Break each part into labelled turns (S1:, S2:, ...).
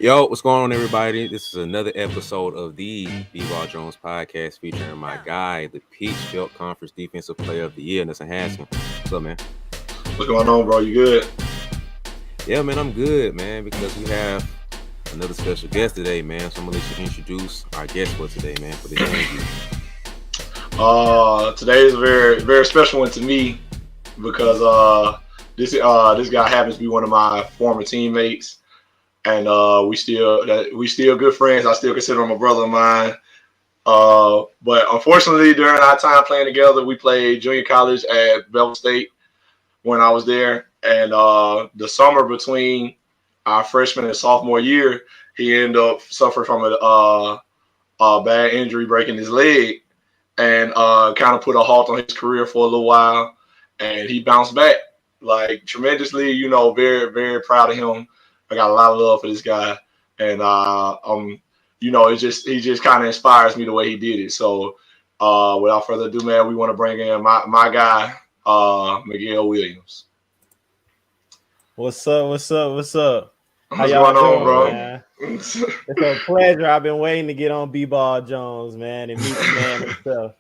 S1: Yo, what's going on, everybody? This is another episode of the BeBall Jones podcast featuring my guy, the Peach Belt Conference Defensive Player of the Year, Nelson Haskins. What's up, man?
S2: What's going on, bro? You good?
S1: Yeah, man, I'm good, man, because we have another special guest today, man. So I'm gonna let you introduce our guest for today, man, for this interview.
S2: Today is a very, very special one to me because this guy happens to be one of my former teammates. And we still good friends. I still consider him a brother of mine. But unfortunately, during our time playing together, we played junior college at Bell State when I was there. And the summer between our freshman and sophomore year, he ended up suffering from a bad injury, breaking his leg, and kind of put a halt on his career for a little while. And he bounced back like tremendously. You know, very, very proud of him. I got a lot of love for this guy, and he just kind of inspires me the way he did it. So, without further ado, man, we want to bring in my guy, Miguel Williams.
S3: What's up? What's up?
S2: How y'all doing, bro?
S3: Man? It's a pleasure. I've been waiting to get on BeBall Jones, man, and meet the man himself.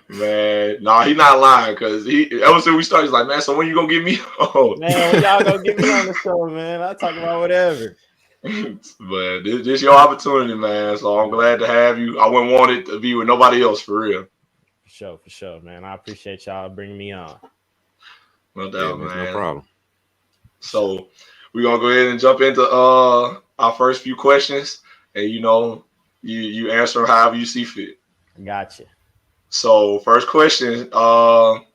S2: Man, nah, he's not lying because ever since we started, he's like, man, so when you gonna get me on?
S3: Man, when y'all gonna get me on the show, man? I talk about whatever.
S2: But this your opportunity, man. So I'm glad to have you. I wouldn't want it to be with nobody else for real.
S3: For sure, man. I appreciate y'all bringing me on.
S2: No doubt, man.
S1: No problem.
S2: So we're gonna go ahead and jump into our first few questions, and you answer them however you see fit.
S3: Gotcha.
S2: So first question, what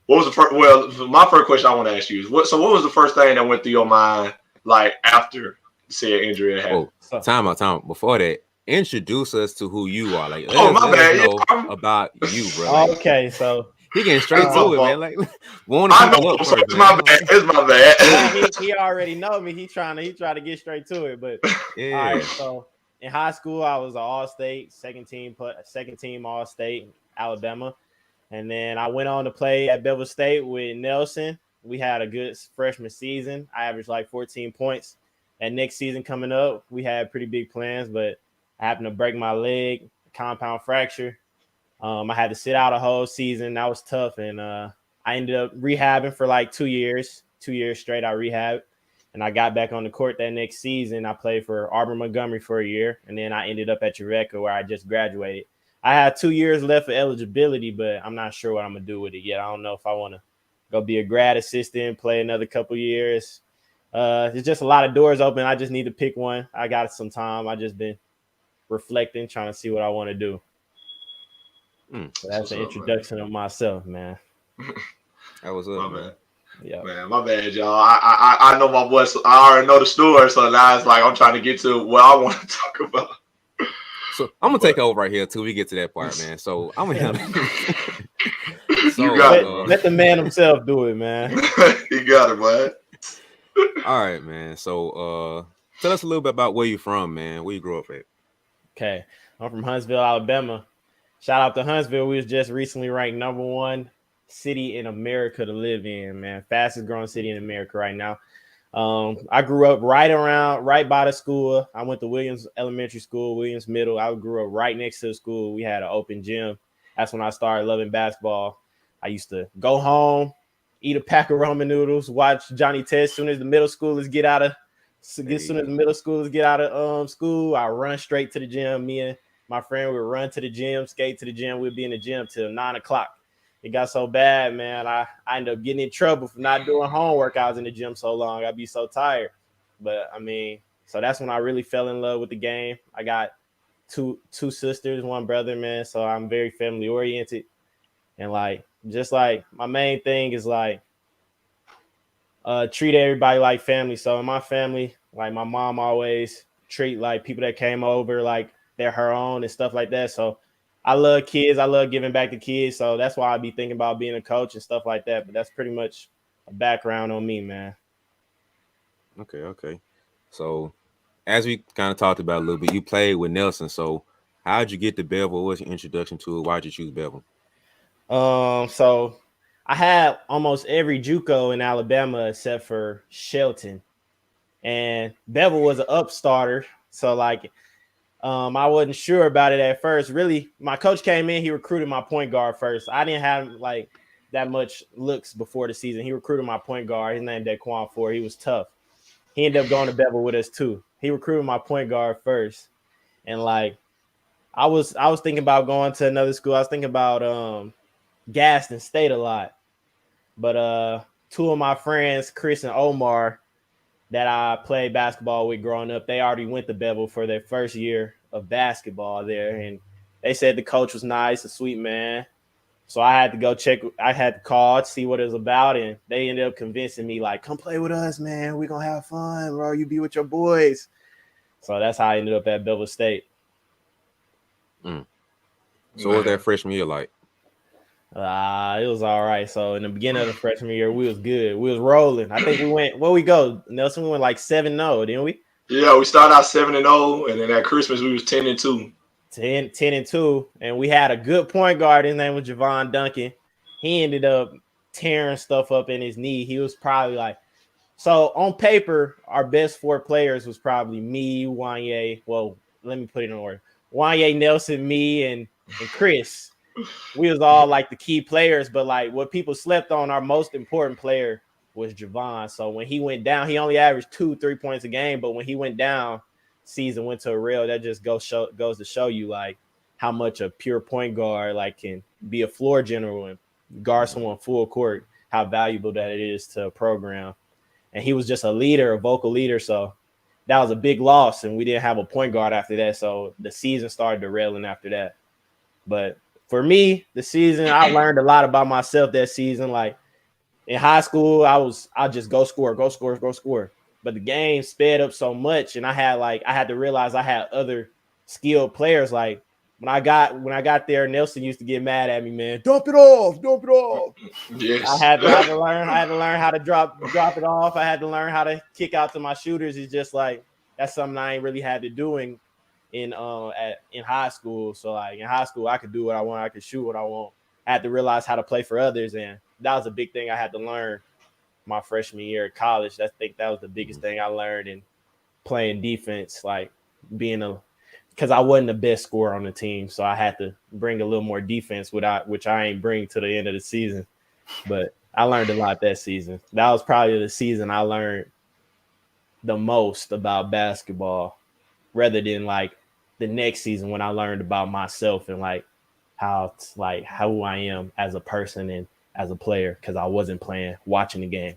S2: was the first? Well, my first question I want to ask you is what was the first thing that went through your mind like after said injury had happened?
S1: Oh, time out. Before that, introduce us to who you are. Like,
S2: my bad.
S1: Know about you, bro.
S3: Okay, so
S1: he getting straight to it, man. Like,
S2: I know. It's my bad. It's my bad.
S3: He already know me. He trying to get straight to it, but
S1: yeah.
S3: All right, so. In high school, I was an all-state, second team all-state, Alabama. And then I went on to play at Bevel State with Nelson. We had a good freshman season. I averaged like 14 points. And next season coming up, we had pretty big plans, but I happened to break my leg, compound fracture. I had to sit out a whole season. That was tough. And I ended up rehabbing for like 2 years. 2 years straight, I rehabbed. And I got back on the court that next season. I played for Auburn Montgomery for a year, and then I ended up at Eureka where I just graduated. I had 2 years left for eligibility, but I'm not sure what I'm going to do with it yet. I don't know if I want to go be a grad assistant, play another couple years. There's just a lot of doors open. I just need to pick one. I got some time. I just been reflecting, trying to see what I want to do. So that's an introduction of myself, man.
S1: That was up, man.
S2: Yeah, man, my bad, y'all. I know my voice. I already know the story, so now it's like I'm trying to get to what I want to talk about.
S1: So I'm gonna take over right here till we get to that part, man. So I'm gonna handle.
S3: Let the man himself do it, man.
S2: You got it, man.
S1: All right, man. So tell us a little bit about where you're from, man. Where you grew up at?
S3: Okay, I'm from Huntsville, Alabama. Shout out to Huntsville. We was just recently ranked #1 city in America to live in, man. Fastest growing city in America right now. I grew up right by the school. I went to Williams Elementary School, Williams Middle. I grew up right next to the school. We had an open gym. That's when I started loving basketball. I used to go home, eat a pack of ramen noodles, watch Johnny Test. Soon as the middle schoolers get out of school, I run straight to the gym. Me and my friend would run to the gym, skate to the gym. We'd be in the gym till 9 o'clock. It got so bad, man. I ended up getting in trouble for not doing homework. I was in the gym so long. I'd be so tired. But, I mean, so that's when I really fell in love with the game. I got two sisters, one brother, man. So I'm very family oriented. And, just my main thing is, treat everybody like family. So in my family, my mom always treat, people that came over like they're her own and stuff like that. So I love kids. I love giving back to kids. So that's why I be thinking about being a coach and stuff like that. But that's pretty much a background on me, man.
S1: Okay. So as we kind of talked about a little bit, you played with Nelson. So how'd you get to Bevel? What was your introduction to it? Why'd you choose Bevel?
S3: So I had almost every JUCO in Alabama except for Shelton. and Bevel was an upstarter. So like, I wasn't sure about it at first. Really, my coach came in, he recruited my point guard first. I didn't have like that much looks before the season. He recruited my point guard. His name Daquan Ford. He was tough. He ended up going to Bevel with us too. He recruited my point guard first, and like I was thinking about going to another school. I was thinking about Gaston State a lot, but two of my friends, Chris and Omar, that I played basketball with growing up, they already went to Bevel for their first year of basketball there, and they said the coach was nice, a sweet man. So I had to go check. I had to call to see what it was about, and they ended up convincing me, like, come play with us, man. We're going to have fun, bro. You be with your boys. So that's how I ended up at Bevel State.
S1: So what was that freshman year like?
S3: It was all right. So in the beginning of the freshman year, we was good. We was rolling. I think we went, where we go, Nelson? We went like 7-0, didn't we?
S2: Yeah, we started out 7-0, and then at Christmas we was 10-2.
S3: 10-2, and we had a good point guard. His name was Javon Duncan. He ended up tearing stuff up in his knee. He was probably like, so on paper, our best 4 players was probably me, Wanye. Well, let me put it in order. Wanye, Nelson, me, and Chris. We was all like the key players, but like what people slept on, our most important player was Javon. So when he went down, he only averaged 2-3 points a game, but when he went down, season went to a rail. That just goes to show you like how much a pure point guard like can be a floor general and guard someone full court, how valuable that it is to a program. And he was just a leader, a vocal leader. So that was a big loss, and we didn't have a point guard after that. So the season started derailing after that. But for me, the season, I learned a lot about myself that season. Like in high school, I just go score. But the game sped up so much, and I had to realize I had other skilled players. Like when I got there, Nelson used to get mad at me, man. Dump it off.
S2: Yes.
S3: I had to learn how to drop it off. I had to learn how to kick out to my shooters. It's just like that's something I ain't really had to do in high school. So like in high school, I could do what I want. I could shoot what I want. I had to realize how to play for others, and that was a big thing I had to learn my freshman year at college. I think that was the biggest thing I learned in playing defense, like because I wasn't the best scorer on the team, so I had to bring a little more defense, which I ain't bring to the end of the season. But I learned a lot that season. That was probably the season I learned the most about basketball, rather than like the next season when I learned about myself and like how I am as a person and as a player, because I wasn't playing, watching the game.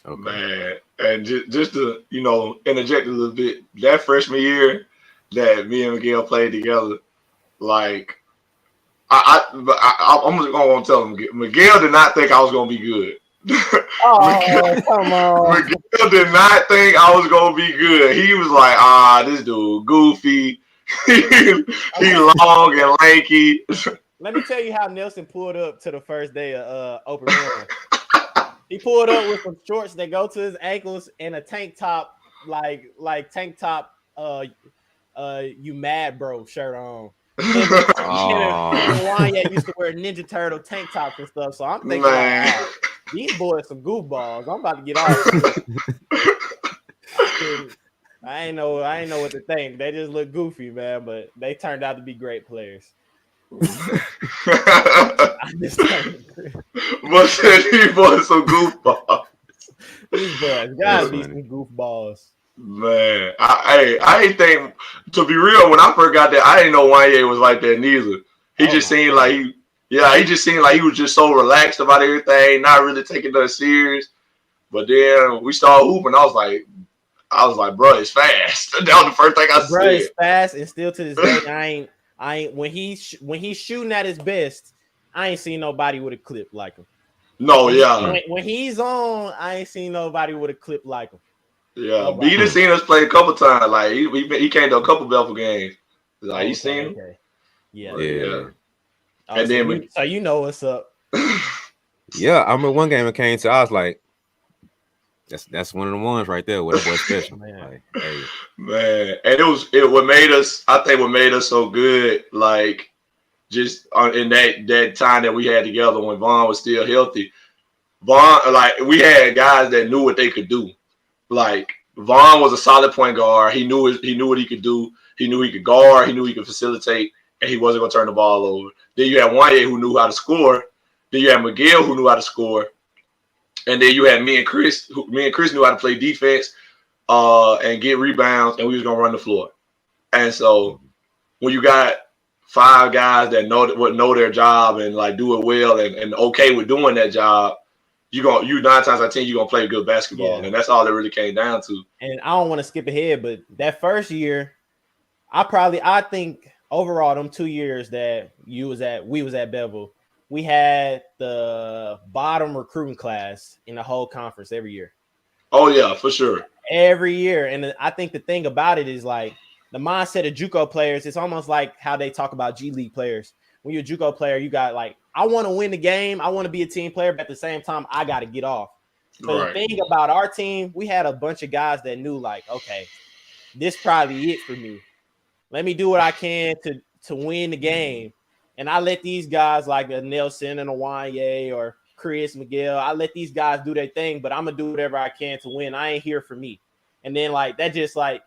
S2: Okay. Man, and just to interject a little bit, that freshman year that me and Miguel played together, like I'm just gonna tell him, Miguel did not think I was gonna be good.
S3: Come on.
S2: Miguel did not think I was gonna be good. He was like, this dude goofy. He long and lanky.
S3: Let me tell you how Nelson pulled up to the first day of open run. He pulled up with some shorts that go to his ankles and a tank top, like tank top, you mad bro shirt on. Wanye used to wear Ninja Turtle tank tops and stuff. So I'm thinking, like, these boys some goofballs. I'm about to get off. I ain't know what to think. They just look goofy, man, but they turned out to be great players. I just
S2: but these boys some goofballs.
S3: These boys gotta be some goofballs.
S2: Man, I ain't think, to be real, when I first got there, I didn't know Wanye was like that neither. He just seemed like he was just so relaxed about everything, not really taking nothing serious. But then we started hooping. I was like, bro, it's fast. That was the first thing I said.
S3: Bro, it's fast, and still to this day, I ain't when he's shooting at his best, I ain't seen nobody with a clip like him.
S2: No, yeah.
S3: When he's on, I ain't seen nobody with a clip like him.
S2: Yeah, but he done seen us play a couple times. Like he came to a couple Belfort games. Like you seen him?
S3: Okay. Yeah.
S2: Oh,
S3: and then so you know what's up.
S1: Yeah, I remember one game it came to. I was like, that's one of the ones right there. What was special,
S2: man. Like, hey. Man, and what made us so good, like just in that time that we had together when Vaughn was still healthy. Vaughn, like we had guys that knew what they could do. Like Vaughn was a solid point guard. He knew what he could do. He knew he could guard. He knew he could facilitate, and he wasn't going to turn the ball over. Then you had Ware who knew how to score. Then you had Miguel who knew how to score, and then you had me and Chris. Me and Chris knew how to play defense, and get rebounds, and we was going to run the floor. And so when you got 5 guys that know their job and like do it well and okay with doing that job, you 9 times out of 10 you're gonna play good basketball, and that's all it really came down to.
S3: And I don't want to skip ahead, but that first year, I think overall them 2 years that we was at Bevel, we had the bottom recruiting class in the whole conference every year.
S2: Oh yeah, for sure.
S3: Every year, and I think the thing about it is like the mindset of JUCO players. It's almost like how they talk about G League players. When you're a JUCO player, you got like, I want to win the game. I want to be a team player, but at the same time, I got to get off. So The thing about our team, we had a bunch of guys that knew like, okay, this probably it for me. Let me do what I can to win the game. And I let these guys like a Nelson and a Wanye or Chris, Miguel, I let these guys do their thing, but I'm going to do whatever I can to win. I ain't here for me. And then like that just like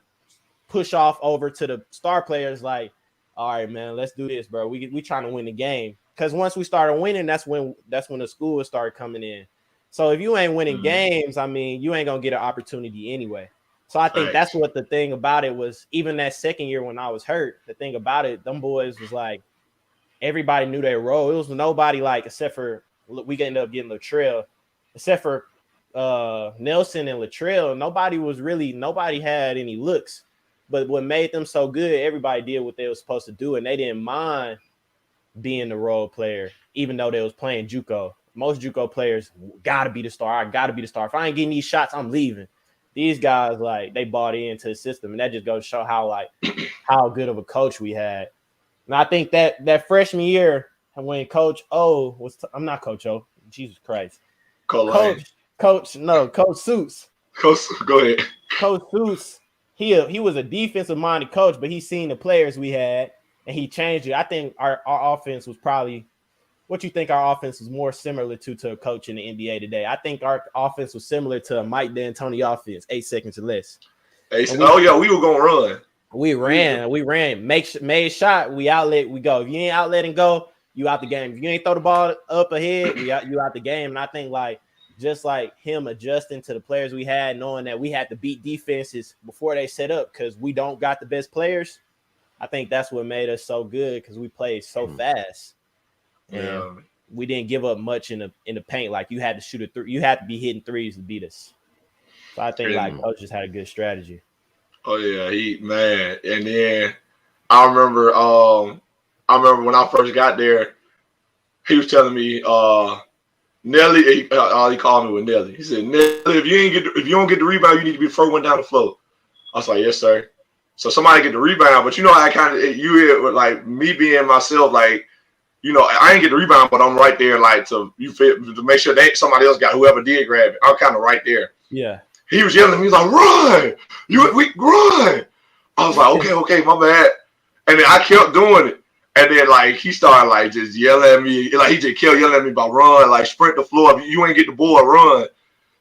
S3: push off over to the star players like, all right, man, let's do this, bro. We trying to win the game. Because once we started winning, that's when the school started coming in. So if you ain't winning games, I mean, you ain't going to get an opportunity anyway. So I think that's what the thing about it was. Even that second year when I was hurt, the thing about it, them boys was like, everybody knew their role. It was nobody like, except for, we ended up getting Latrell, except for Nelson and Latrell, nobody had any looks. But what made them so good, everybody did what they were supposed to do, and they didn't mind being the role player, even though they was playing JUCO. Most JUCO players gotta be the star. I gotta be the star. If I ain't getting these shots, I'm leaving. These guys, like, they bought into the system, and that just goes to show how good of a coach we had. And I think that freshman year when Coach O was, I'm not Coach O, Jesus Christ, Coach Suits.
S2: Coach, go ahead.
S3: Coach Suits. He was a defensive minded coach, but he seen the players we had and he changed it. I think our offense was probably what you think our offense was more similar to a coach in the NBA today. I think our offense was similar to a Mike D'Antoni offense, 8 seconds or less.
S2: We were gonna run.
S3: We ran, made shot, we outlet, we go. If you ain't outlet and go, you out the game. If you ain't throw the ball up ahead, you out the game. And I think like just like him adjusting to the players we had, knowing that we had to beat defenses before they set up because we don't got the best players. I think that's what made us so good because we played so fast. And we didn't give up much in the paint. Like you had to shoot you had to be hitting threes to beat us. So I think like coach just had a good strategy.
S2: Oh yeah, and then I remember when I first got there, he was telling me Nelly, he called me with Nelly. He said, Nelly, if you don't get the rebound, you need to be the first one down the floor. I was like, yes, sir. So somebody get the rebound, but you know, I kind of like me being myself, like, you know, I ain't get the rebound, but I'm right there, like to make sure that somebody else got whoever did grab it. I'm kind of right there.
S3: Yeah.
S2: He was yelling at me. He's like, run! We run! I was like, okay, my bad. And then I kept doing it. And then, like, he started, like, just yelling at me. Like, he just kept yelling at me about run, like, sprint the floor. If you ain't get the ball, run.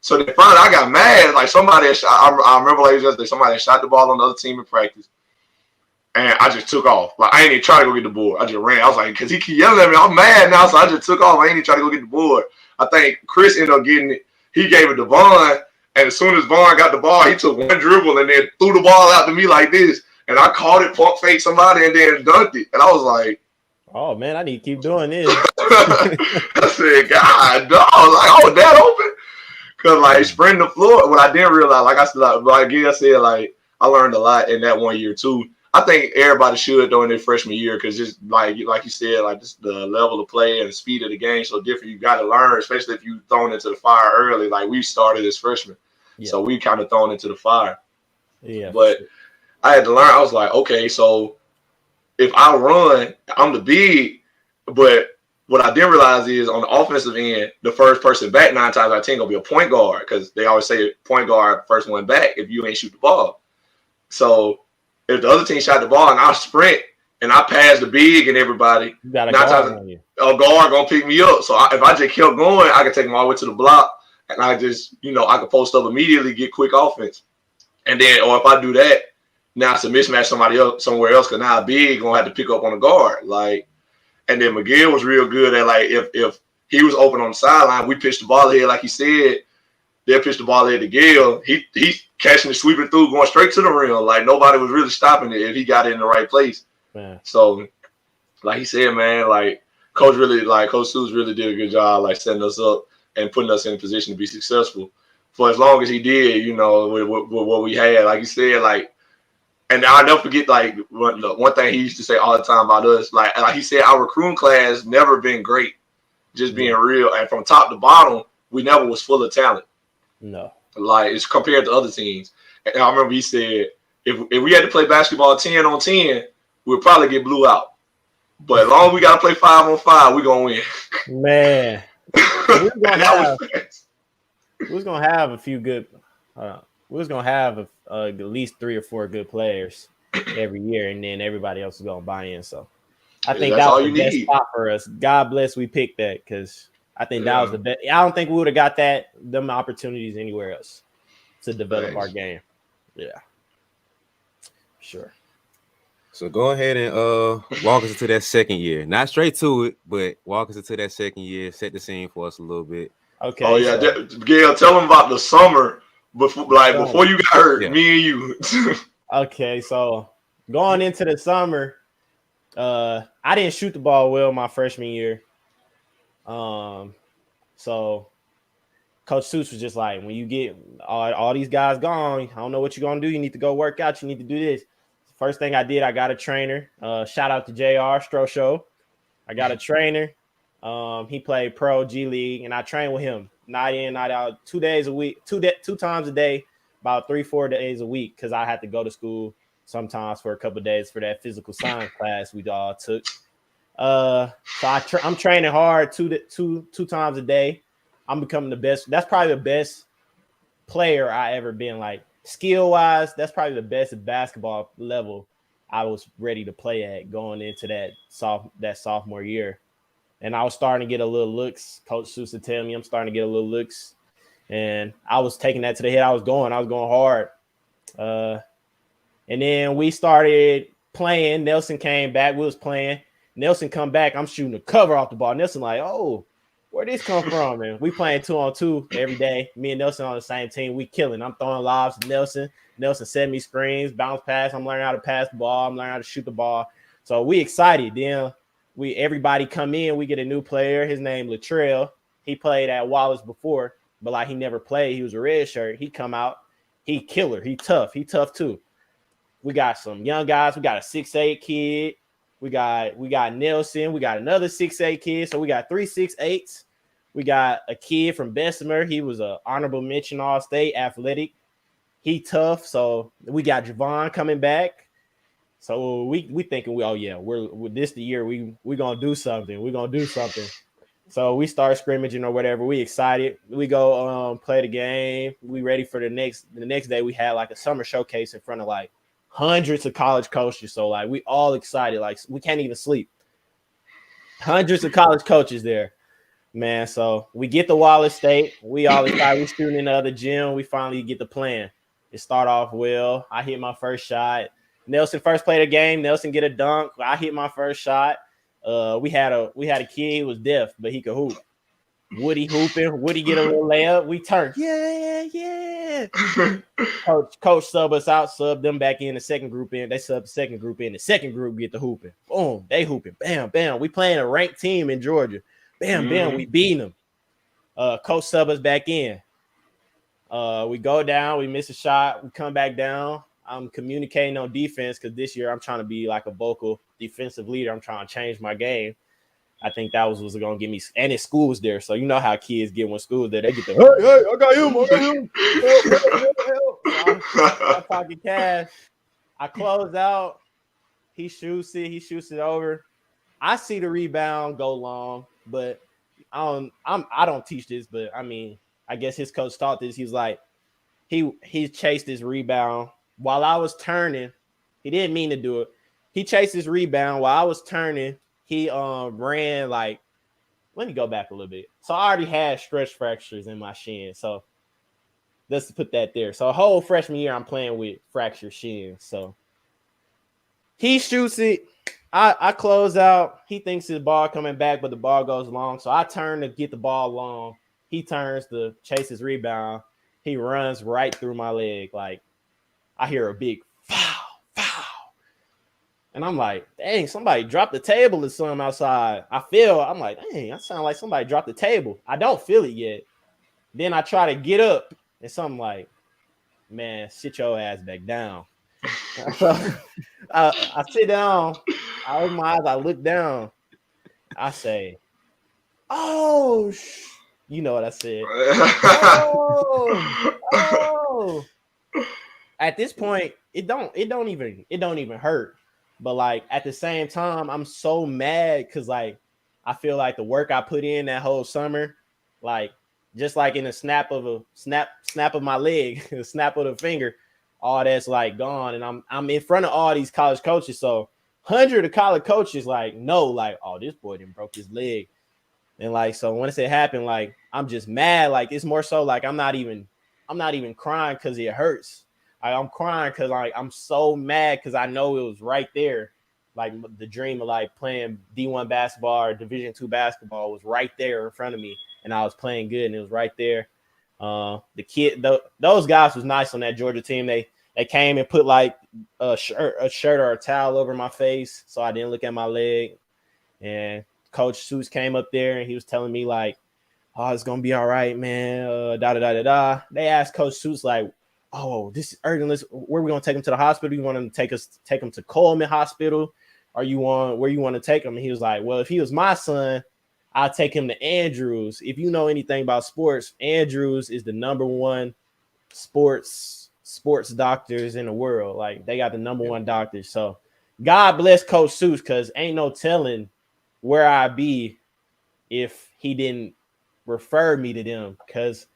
S2: So then finally, I got mad. Like, somebody had shot. I remember, like, somebody had shot the ball on the other team in practice. And I just took off. Like, I ain't even try to go get the board. I just ran. I was like, because he keep yelling at me. I'm mad now, so I just took off. I ain't even try to go get the board. I think Chris ended up getting it. He gave it to Vaughn. And as soon as Vaughn got the ball, he took one dribble and then threw the ball out to me like this. And I caught it, pump fake somebody, and then dunked it. And I was like,
S3: oh, man, I need to keep doing this.
S2: I said, God, dog. Like, oh, that open? Because, like, sprinting the floor, what I didn't realize, like I said, like, I learned a lot in that 1 year, too. I think everybody should, though, in their freshman year because just, like you said, like, just the level of play and the speed of the game so different. You got to learn, especially if you thrown into the fire early. Like, we started as freshmen. Yeah. So we kind of thrown into the fire.
S3: Yeah.
S2: But I had to learn. I was like, okay, so if I run, I'm the big. But what I didn't realize is on the offensive end, the first person back 9 times out of 10 going to be a point guard because they always say point guard first one back if you ain't shoot the ball. So if the other team shot the ball and I sprint and I passed the big and everybody.
S3: You got a
S2: 9
S3: guard
S2: times
S3: on you.
S2: a guard gonna pick me up. So if I just kept going, I could take them all the way to the block, and I just, I could post up immediately, get quick offense. And then, or if I do that, now it's a mismatch somewhere else, because now a big gonna have to pick up on a guard. And then Miguel was real good at, if he was open on the sideline, we pitched the ball ahead, like he said. They'll pitch the ball ahead to Gale. He's catching it, sweeping through, going straight to the rim. Like, nobody was really stopping it if he got it in the right place.
S3: Man.
S2: So, like he said, man, Coach Seuss really did a good job, setting us up and putting us in a position to be successful for as long as he did, with what we had. Like he said, and I'll never forget, one thing he used to say all the time about us, like he said, our recruiting class never been great, just being real. And from top to bottom, we never was full of talent.
S3: No.
S2: It's compared to other teams. And I remember he said, if we had to play basketball 10 on 10, we'll probably get blew out. But as long as we got to play 5 on 5, we're going to
S3: win. Man. We was going to have a few good we was going to have at least 3 or 4 good players every year, and then everybody else is going to buy in. So I think that was the best spot for us. God bless we picked that, because I think that was the best. I don't think we would have got them opportunities anywhere else to develop our game. Yeah. Sure.
S1: So go ahead and walk us into that second year. Not straight to it, but walk us into that second year. Set the scene for us a little bit.
S3: Okay.
S2: Oh, yeah. Gail, tell them about the summer before you got hurt, me and you.
S3: Okay, so going into the summer, I didn't shoot the ball well my freshman year. So Coach Seuss was just like, when you get all these guys gone, I don't know what you're going to do. You need to go work out. You need to do this. First thing I did, I got a trainer. Shout out to JR Stro Show. I got a trainer. He played pro G League, and I trained with him night in, night out, 2 days a week, two times a day, about 3-4 days a week, because I had to go to school sometimes for a couple of days for that physical science class we all took. So I'm training hard two times a day. I'm becoming the best. That's probably the best player I ever been. Like, skill wise, that's probably the best basketball level I was ready to play at going into that sophomore year. And I was starting to get a little looks. Coach Seuss would tell me I'm starting to get a little looks. And I was taking that to the head. I was going hard. And then we started playing. Nelson came back. We was playing. Nelson come back. I'm shooting the cover off the ball. Nelson like, oh, where'd this come from, man? We playing 2-on-2 every day. Me and Nelson on the same team. We killing. I'm throwing lobs to Nelson. Nelson set me screens, bounce pass. I'm learning how to pass the ball. I'm learning how to shoot the ball. So we excited. Then everybody come in. We get a new player. His name Latrell. He played at Wallace before, but he never played. He was a red shirt. He come out. He killer. He tough. He tough too. We got some young guys. We got a 6'8" kid. We got Nelson. We got another 6'8" kid. So we got 3 6'8s. We got a kid from Bessemer. He was an honorable mention All-State athletic. He tough. So we got Javon coming back. So we thinking we're this the year we gonna do something. We're gonna do something. So we start scrimmaging or whatever. We excited. We go play the game. We ready for the next day. We had a summer showcase in front of hundreds of college coaches. So we all excited. We can't even sleep. Hundreds of college coaches there, man. So we get to Wallace State. We all excited. We shooting in the other gym. We finally get the plan. It start off well. I hit my first shot. Nelson first played a game. Nelson get a dunk. I hit my first shot. We had a kid who was deaf, but he could hoop. Woody hooping. Woody get a little layup. We turned. Yeah. Coach sub us out, sub them back in the second group in. They sub the second group in. The second group get the hooping. Boom. They hooping. Bam, bam. We playing a ranked team in Georgia. Bam, bam. We beating them. Coach sub us back in. We go down. We miss a shot. We come back down. I'm communicating on defense because this year I'm trying to be a vocal defensive leader. I'm trying to change my game. I think that was going to give me – and his school was there. So you know how kids get when school's there. They get the, hey, I got him. Help. I'm talking cash. I close out. He shoots it over. I see the rebound go long, but I don't teach this, but I guess his coach taught this. He's like, he chased his rebound. While I was turning, he didn't mean to do it. he chased his rebound while I was turning. He ran like, let me go back a little bit. So I already had stress fractures in my shin. So let's put that there. So a whole freshman year, I'm playing with fractured shins. So he shoots it. I close out. He thinks his ball coming back, but the ball goes long. So I turn to get the ball long. He turns to chase his rebound. He runs right through my leg. Like, I hear a big foul. And I'm like, dang, somebody dropped the table or something outside. I'm like, dang, that sounds like somebody dropped the table. I don't feel it yet. Then I try to get up, and something like, man, sit your ass back down. So I sit down. I open my eyes. I look down. I say, "Oh, you know what I said? Oh." At this point, it don't even hurt. But like at the same time, I'm so mad because like I feel like the work I put in that whole summer, like just like in a snap of my leg, a snap of the finger, all that's like gone. And I'm in front of all these college coaches. So 100 of college coaches like know, like, oh, this boy didn't broke his leg. And like, so once it happened, like I'm just mad. Like it's more so like I'm not even crying because it hurts. I'm crying because like I'm so mad because I know it was right there. Like the dream of like playing D1 basketball or Division II basketball was right there in front of me, and I was playing good, and it was right there. Those guys was nice on that Georgia team. They came and put like a shirt or a towel over my face so I didn't look at my leg. And Coach Seuss came up there and he was telling me like, "Oh, it's gonna be all right, man." They asked Coach Seuss like, "Oh, this is urgent. Where we gonna take him to the hospital? You want him to take him to Coleman Hospital, or where you want to take him?" And he was like, "Well, if he was my son, I'll take him to Andrews. If you know anything about sports, Andrews is the number one sports doctors in the world. Like they got the number one doctors. So God bless Coach Seuss, because ain't no telling where I'd be if he didn't refer me to them. Because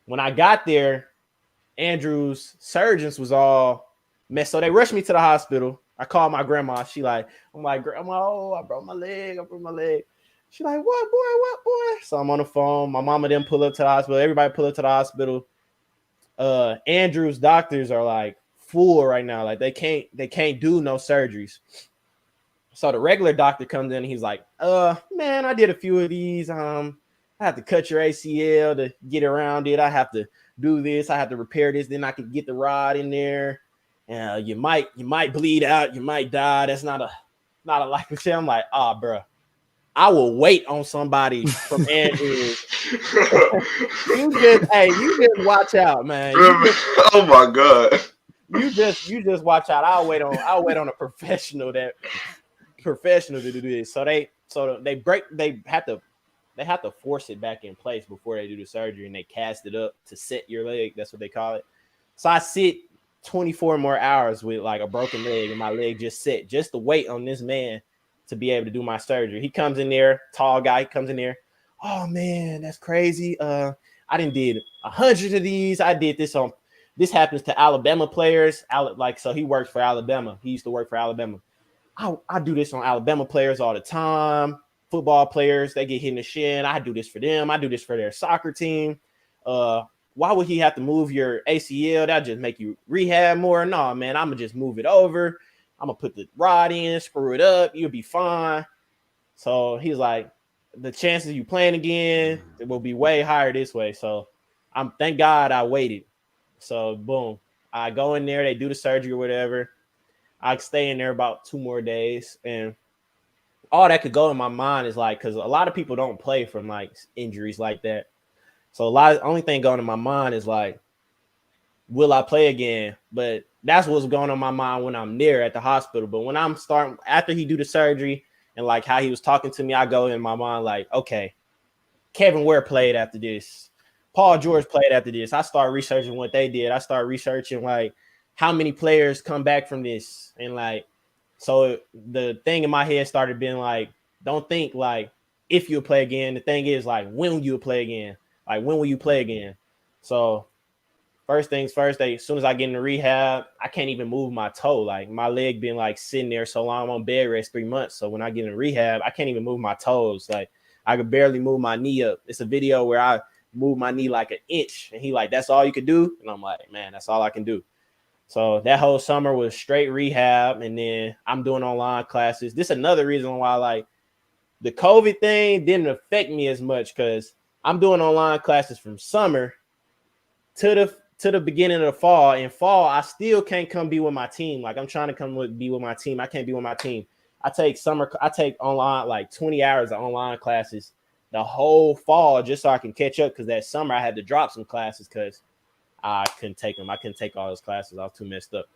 S3: when I got there, Andrew's surgeons was all messed. So they rushed me to the hospital. I called my grandma. I'm like, "Grandma, oh, I broke my leg. She like, what boy? So I'm on the phone. My mama didn't pull up to the hospital. Everybody pull up to the hospital. Andrew's doctors are like full right now. Like they can't do no surgeries. So the regular doctor comes in and he's like, man, I did a few of these. I have to cut your ACL to get around it. I have to do this. I have to repair this. Then I can get the rod in there. You might bleed out. You might die. That's not a likely shit. I'm like, bro, I will wait on somebody from Andrews. You just watch out, man.
S2: Oh my God.
S3: You just watch out. I'll wait on a professional to do this. So they have to force it back in place before they do the surgery, and they cast it up to set your leg. That's what they call it. So I sit 24 more hours with like a broken leg, and my leg just set just to wait on this man to be able to do my surgery. He comes in there, tall guy, comes in there. "Oh man, that's crazy. I did 100 of these. I did this on. This happens to Alabama players. So he works for Alabama. He used to work for Alabama. I do this on Alabama players all the time. Football players, they get hit in the shin. I do this for them. I do this for their soccer team. Why would he have to move your ACL? That just make you rehab more? No, man, I'm gonna just move it over. I'm gonna put the rod in, screw it up. You'll be fine." So he's like, the chances of you playing again will be way higher this way. So thank God I waited. So boom, I go in there. They do the surgery or whatever. I stay in there about 2 more days, and all that could go in my mind is like, because a lot of people don't play from like injuries like that. So only thing going in my mind is like, will I play again? But that's what's going on in my mind when I'm there at the hospital. But when I'm starting, after he do the surgery and like how he was talking to me, I go in my mind like, okay, Kevin Ware played after this. Paul George played after this. I start researching what they did. I start researching like how many players come back from this. And like, so the thing in my head started being like, don't think like if you'll play again. The thing is like, when you'll play again. Like, when will you play again? So first things first, as soon as I get into rehab, I can't even move my toe. Like my leg been like sitting there so long. I'm on bed rest 3 months. So when I get in rehab, I can't even move my toes. Like I could barely move my knee up. It's a video where I move my knee like an inch. And he like, that's all you could do? And I'm like, man, that's all I can do. So that whole summer was straight rehab. And then I'm doing online classes. This is another reason why like the COVID thing didn't affect me as much because I'm doing online classes from summer to the beginning of the fall. In fall, I still can't come be with my team. Like I'm trying to be with my team. I can't be with my team. I take online like 20 hours of online classes the whole fall just so I can catch up because that summer I had to drop some classes because I couldn't take them. I couldn't take all those classes. I was too messed up.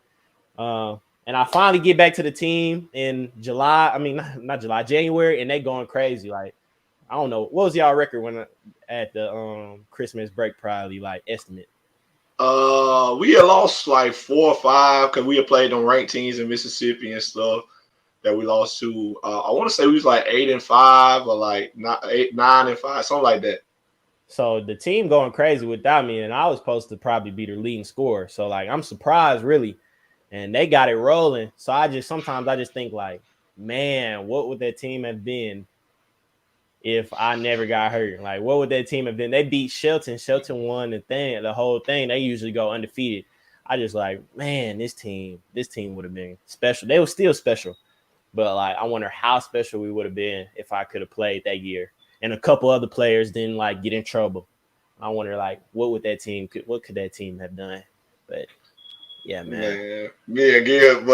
S3: And I finally get back to the team in July. I mean, not July, January, and they going crazy. Like, I don't know. What was y'all record when at the Christmas break, probably, like, estimate?
S2: We had lost like 4 or 5 because we had played on ranked teams in Mississippi and stuff that we lost to. I want to say we was like 8-5 or like 9-5, something like that.
S3: So the team going crazy without me, and I was supposed to probably be their leading scorer. So like I'm surprised, really, and they got it rolling. So sometimes I just think like, man, what would that team have been if I never got hurt? Like, what would that team have been? They beat Shelton. Shelton won the whole thing. They usually go undefeated. I just like, man, this team would have been special. They were still special, but like, I wonder how special we would have been if I could have played that year. And a couple other players didn't like get in trouble. I wonder like, what could that team have done? But yeah, man.
S2: Me and Gil,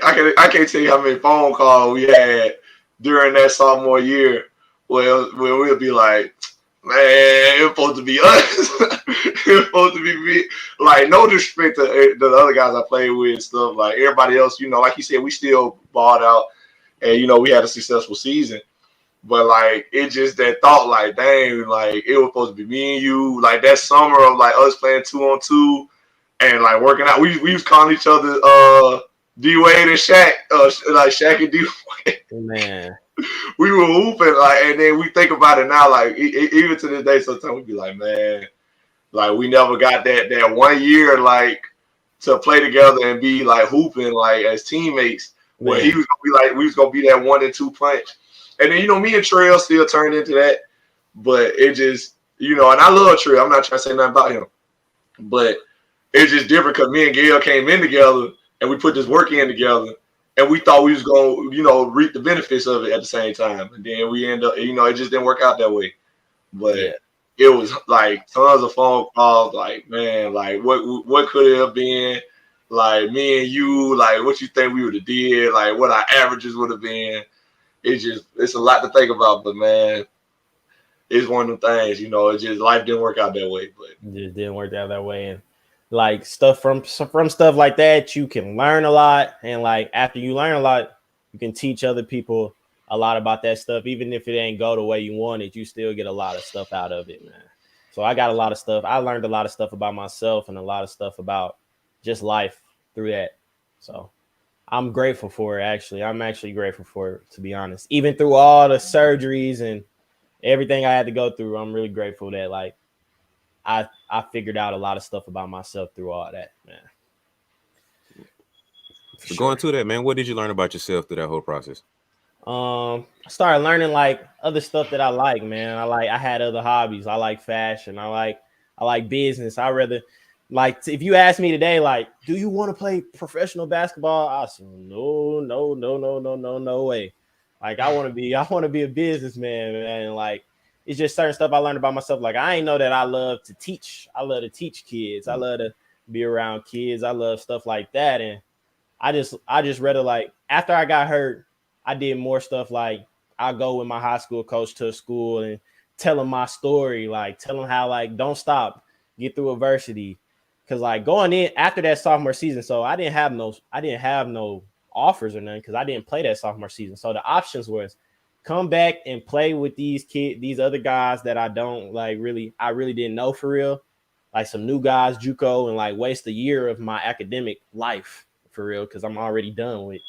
S2: I can't tell you how many phone calls we had during that sophomore year. Where we'll be like, man, it's supposed to be us. It's supposed to be me. Like, no disrespect to the other guys I played with and stuff. Like, everybody else, like you said, we still balled out. And, we had a successful season. But, like, it's just that thought, like, dang, like, it was supposed to be me and you. Like, that summer of, like, us playing 2-on-2 and, like, working out. We was calling each other D-Wade and Shaq. Like, Shaq and D-Wade.
S3: Man.
S2: We were hooping, like, and then we think about it now, like, even to this day, sometimes we be like, man, like, we never got that 1 year, like, to play together and be, like, hooping, like, as teammates, where he was going to be, like, we was going to be that 1-2 punch. And then, me and Trail still turned into that, but it just, and I love Trail. I'm not trying to say nothing about him, but it's just different because me and Gail came in together, and we put this work in together. And we thought we was going to, reap the benefits of it at the same time. And then we end up, it just didn't work out that way. But it was like tons of phone calls, like, man, like what could it have been? Like me and you, like what you think we would have did, like what our averages would have been. It's a lot to think about, but man, it's one of the things, it's just life didn't work out that way. But
S3: it just didn't work out that way. And like stuff from stuff like that, you can learn a lot. And like after you learn a lot, you can teach other people a lot about that stuff. Even if it ain't go the way you want it, you still get a lot of stuff out of it, man. So I got a lot of stuff. I learned a lot of stuff about myself and a lot of stuff about just life through that. So I'm grateful for it, actually. I'm actually grateful for it, to be honest. Even through all the surgeries and everything I had to go through, I'm really grateful that like I figured out a lot of stuff about myself through all that, man.
S1: So going to that, man, what did you learn about yourself through that whole process?
S3: I started learning like other stuff that I like, man. I had other hobbies. I like fashion. I like business. I rather like if you ask me today, like, do you want to play professional basketball? I say no way. Like I want to be a businessman, man. And like it's just certain stuff I learned about myself. Like I ain't know that I love to teach. I love to teach kids. I love to be around kids. I love stuff like that. And I just rather like after I got hurt, I did more stuff like I go with my high school coach to school and tell him my story, like tell him how like don't stop, get through adversity. Cause like going in after that sophomore season, so I didn't have no offers or nothing because I didn't play that sophomore season. So the options was come back and play with these other guys that I really didn't know for real, like some new guys, JUCO, and like waste a year of my academic life for real because I'm already done with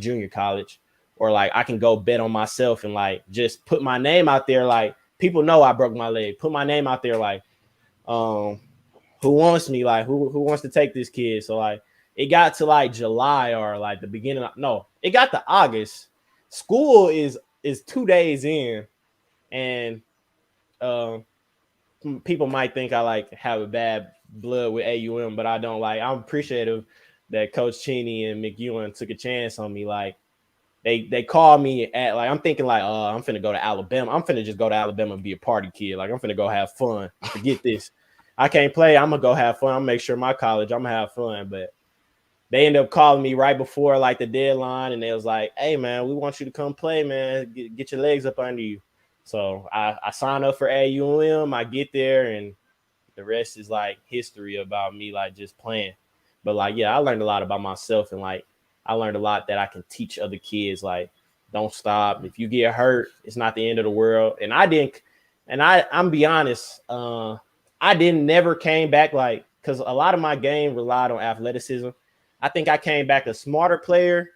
S3: junior college. Or like I can go bet on myself and like just put my name out there. Like people know I broke my leg. Put my name out there. Like, who wants me? Like, who wants to take this kid? So like, it got to like July or like the beginning. It got to August. School is 2 days in, and people might think I like have a bad blood with AUM, but I don't. Like, I'm appreciative that Coach Cheney and McEwen took a chance on me. Like, they called me at like, I'm thinking like, I'm finna go to Alabama. I'm finna just go to Alabama and be a party kid. Like, I'm finna go have fun. Forget this. I can't play. I'm gonna go have fun. I'm gonna make sure my college, I'm gonna have fun. But they ended up calling me right before like the deadline, and they was like, "Hey man, we want you to come play, man. Get your legs up under you." So I signed up for AUM. I get there, and the rest is like history about me, like just playing. But like, yeah, I learned a lot about myself, and like I learned a lot that I can teach other kids. Like, don't stop. If you get hurt, it's not the end of the world. And I didn't. And I'm be honest. I didn't never came back like, because a lot of my game relied on athleticism. I think I came back a smarter player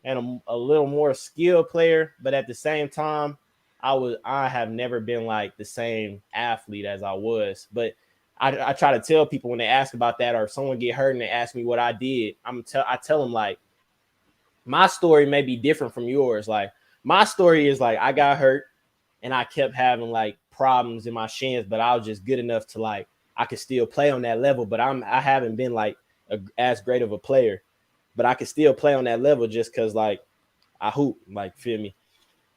S3: and a little more skilled player, but at the same time, I have never been like the same athlete as I was. But I try to tell people when they ask about that, or if someone get hurt and they ask me what I did, I tell them like, my story may be different from yours. Like, my story is like, I got hurt and I kept having like problems in my shins, but I was just good enough to like, I could still play on that level, but I haven't been like as great of a player, but I can still play on that level just because like I hoop, like, feel me?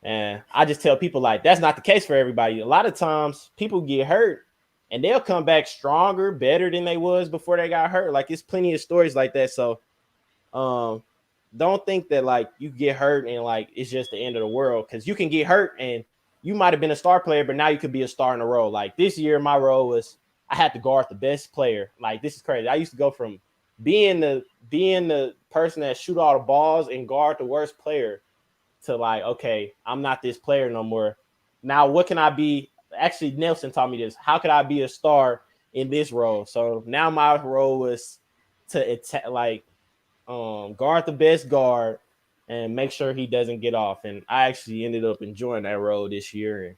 S3: And I just tell people like, that's not the case for everybody. A lot of times people get hurt and they'll come back stronger, better than they was before they got hurt. Like, it's plenty of stories like that. So don't think that like you get hurt and like it's just the end of the world, because you can get hurt and you might have been a star player, but now you could be a star in a role. Like, this year, my role was I had to guard the best player. Like, this is crazy. I used to go from being the person that shoot all the balls and guard the worst player to like, okay, I'm not this player no more. Now, what can I be? Actually, Nelson taught me this. How could I be a star in this role? So now my role was to guard the best guard and make sure he doesn't get off. And I actually ended up enjoying that role this year and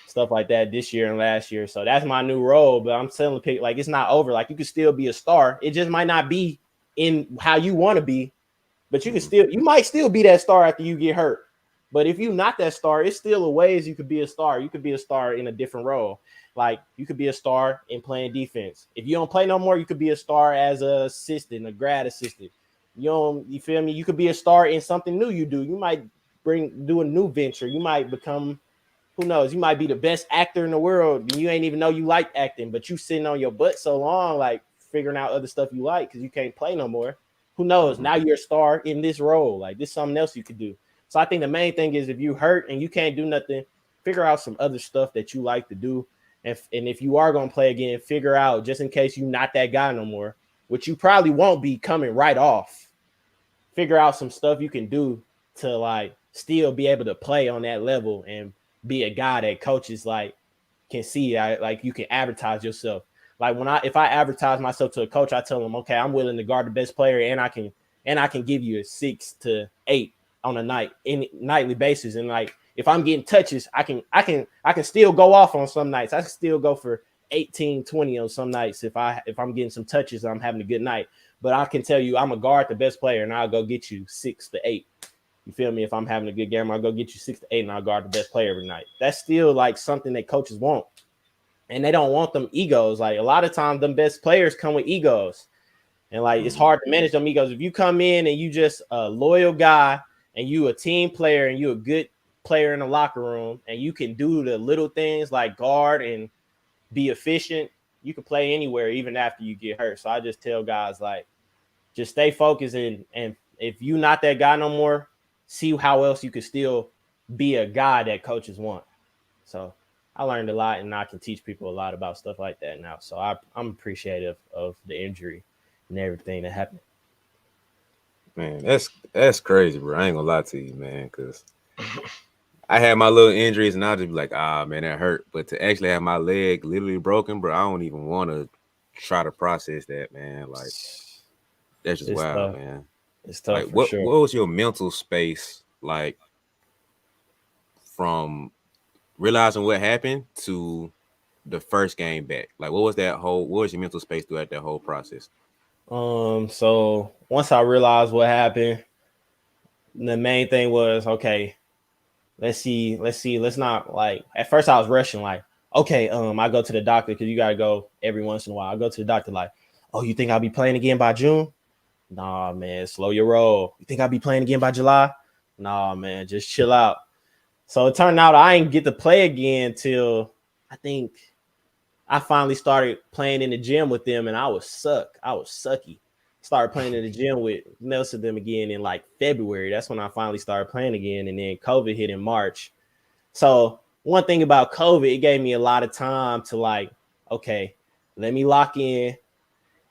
S3: stuff like that this year and last year. So that's my new role. But I'm telling people, like, it's not over. Like, you can still be a star. It just might not be in how you want to be, but you might still be that star after you get hurt. But if you're not that star, it's still a ways you could be a star. You could be a star in a different role. Like, you could be a star in playing defense. If you don't play no more, you could be a star as an assistant, a grad assistant. You feel me? You could be a star in something new you do. You might do a new venture. You might become, who knows? You might be the best actor in the world. And you ain't even know you like acting, but you sitting on your butt so long, like figuring out other stuff you like because you can't play no more. Who knows? Now you're a star in this role. Like, this is something else you could do. So I think the main thing is, if you hurt and you can't do nothing, figure out some other stuff that you like to do. And if you are going to play again, figure out, just in case you're not that guy no more, which you probably won't be coming right off, figure out some stuff you can do to like still be able to play on that level and be a guy that coaches like can see. Like, you can advertise yourself. Like, if I advertise myself to a coach, I tell them, okay, I'm willing to guard the best player, and I can give you a 6 to 8 on a nightly basis. And like, if I'm getting touches, I can still go off on some nights. I can still go for 18, 20 on some nights if I'm getting some touches and I'm having a good night. But I can tell you, I'm a guard the best player, and I'll go get you 6 to 8. You feel me? If I'm having a good game, I'll go get you 6 to 8, and I'll guard the best player every night. That's still like something that coaches want. And they don't want them egos. Like, a lot of times, them best players come with egos. And like, it's hard to manage them egos. If you come in and you just a loyal guy and you a team player and you a good player in the locker room and you can do the little things like guard and be efficient, you can play anywhere even after you get hurt. So I just tell guys, like, just stay focused. And if you're not that guy no more, see how else you can still be a guy that coaches want. So I learned a lot, and I can teach people a lot about stuff like that now. So I'm appreciative of the injury and everything that happened.
S1: Man, that's crazy, bro. I ain't gonna lie to you, man, because I had my little injuries, and I'll just be like, man, that hurt. But to actually have my leg literally broken, bro, I don't even want to try to process that, man. Like, that's just wild, man.
S3: It's tough,
S1: like,
S3: for sure.
S1: What was your mental space like from realizing what happened to the first game back? Like, what was your mental space throughout that whole process?
S3: So once I realized what happened, the main thing was, okay, let's see. Let's not like at first I was rushing, like, okay, I go to the doctor because you gotta go every once in a while. I go to the doctor like, oh, you think I'll be playing again by June? Nah, man, slow your roll. You think I'll be playing again by July? Nah, man, just chill out. So it turned out I didn't get to play again till I think I finally started playing in the gym with them, and I was sucky. Started playing in the gym with Nelson them again in like February. That's when I finally started playing again, and then COVID hit in March. So one thing about COVID, it gave me a lot of time to like, okay, let me lock in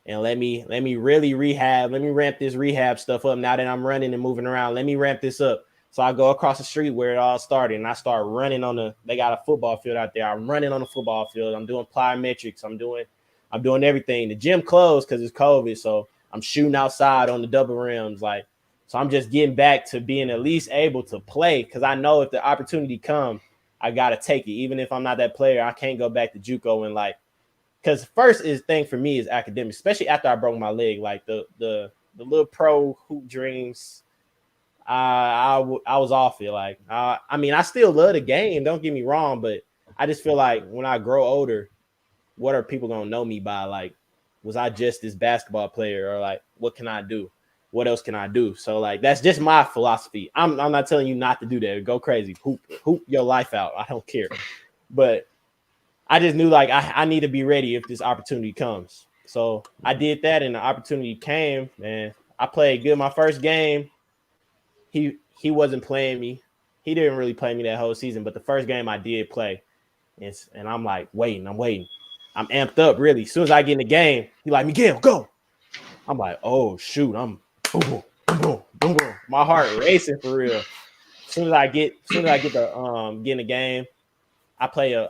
S3: and let me really rehab. Let me ramp this rehab stuff up. Now that I'm running and moving around, let me ramp this up. So I go across the street where it all started, and I start running they got a football field out there. I'm running on the football field. I'm doing plyometrics. I'm doing everything. The gym closed because it's COVID, so I'm shooting outside on the double rims. So I'm just getting back to being at least able to play, because I know if the opportunity comes, I got to take it. Even if I'm not that player, I can't go back to JUCO and because first thing for me is academics, especially after I broke my leg. Like the little pro hoop dreams, I was off it. I mean, I still love the game. Don't get me wrong, but I just feel like when I grow older, what are people gonna know me by? Like, was I just this basketball player, or like, what can I do? What else can I do? So that's just my philosophy. I'm not telling you not to do that. Go crazy, hoop your life out. I don't care, but I just knew I need to be ready if this opportunity comes. So I did that, and the opportunity came, and I played good my first game. He wasn't playing me. He didn't really play me that whole season, but the first game I did play, and I'm like waiting. I'm amped up really. As soon as I get in the game, he like, Miguel, go. I'm like, oh shoot, I'm boom, boom, boom, boom, boom, boom. My heart racing for real. As soon as I get to get in the game, I play a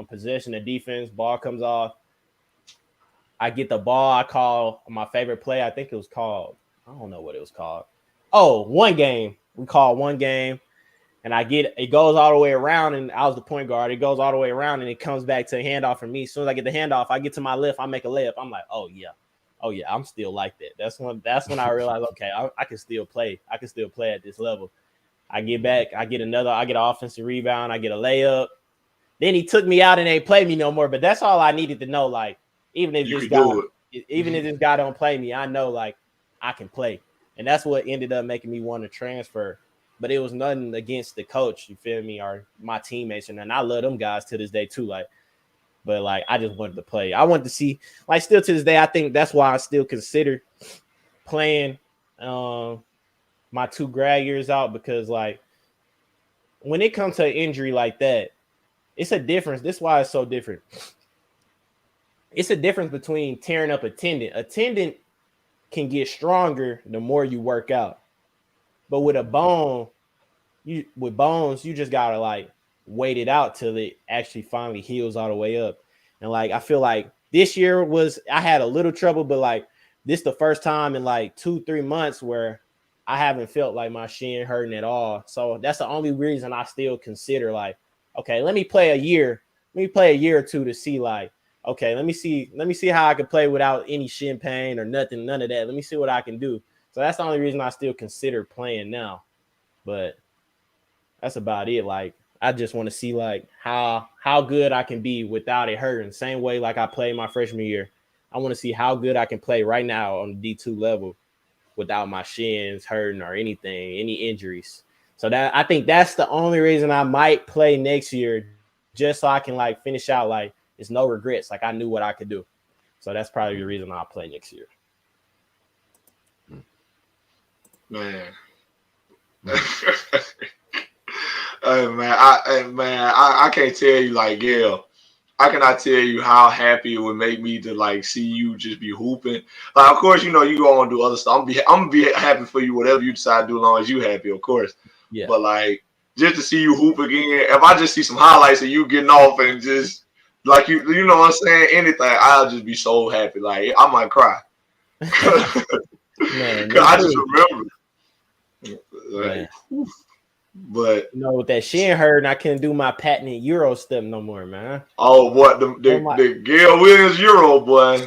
S3: possession of defense. Ball comes off. I get the ball. I call my favorite play. I think it was called, I don't know what it was called. Oh, one game. We call one game, and it goes all the way around, and I was the point guard. It goes all the way around, and it comes back to a handoff for me. As soon as I get the handoff, I get to my left, I make a layup. I'm like, oh yeah, I'm still like that. That's when I realized, okay, I can still play. I can still play at this level. I get back, I get an offensive rebound, I get a layup. Then he took me out and ain't play me no more. But that's all I needed to know. Like, even if this guy don't play me, I know I can play. And that's what ended up making me want to transfer. But it was nothing against the coach, you feel me, or my teammates. And I love them guys to this day too. But I just wanted to play. I wanted to see, still to this day, I think that's why I still consider playing my 2 grad years out, because when it comes to an injury like that, it's a difference. This is why it's so different. It's a difference between tearing up a tendon. A tendon can get stronger the more you work out. But with a bone, you just gotta wait it out till it actually finally heals all the way up. And I feel like this year I had a little trouble, but this the first time in 2-3 months where I haven't felt like my shin hurting at all. So that's the only reason I still consider okay, let me play a year. Let me play a year or two to see okay, let me see how I can play without any shin pain or nothing, none of that. Let me see what I can do. So that's the only reason I still consider playing now. But that's about it. I just want to see how good I can be without it hurting. Same way I played my freshman year. I want to see how good I can play right now on the D2 level without my shins hurting or anything, any injuries. So I think that's the only reason I might play next year, just so I can finish out it's no regrets. I knew what I could do. So that's probably the reason I'll play next year.
S2: Man. I can't tell you Gail. I cannot tell you how happy it would make me to see you just be hooping. Of course, you go on and do other stuff. I'm gonna be happy for you, whatever you decide to do, as long as you happy, of course.
S3: Yeah.
S2: But just to see you hoop again, if I just see some highlights of you getting off and just you know what I'm saying, anything, I'll just be so happy. I might cry.
S3: Man,
S2: I just remember. But
S3: You know, with that shin hurt, and I couldn't do my patented Euro step no more, man.
S2: oh, what the
S3: Oh
S2: the,
S3: my,
S2: the Miguel Williams Euro boy?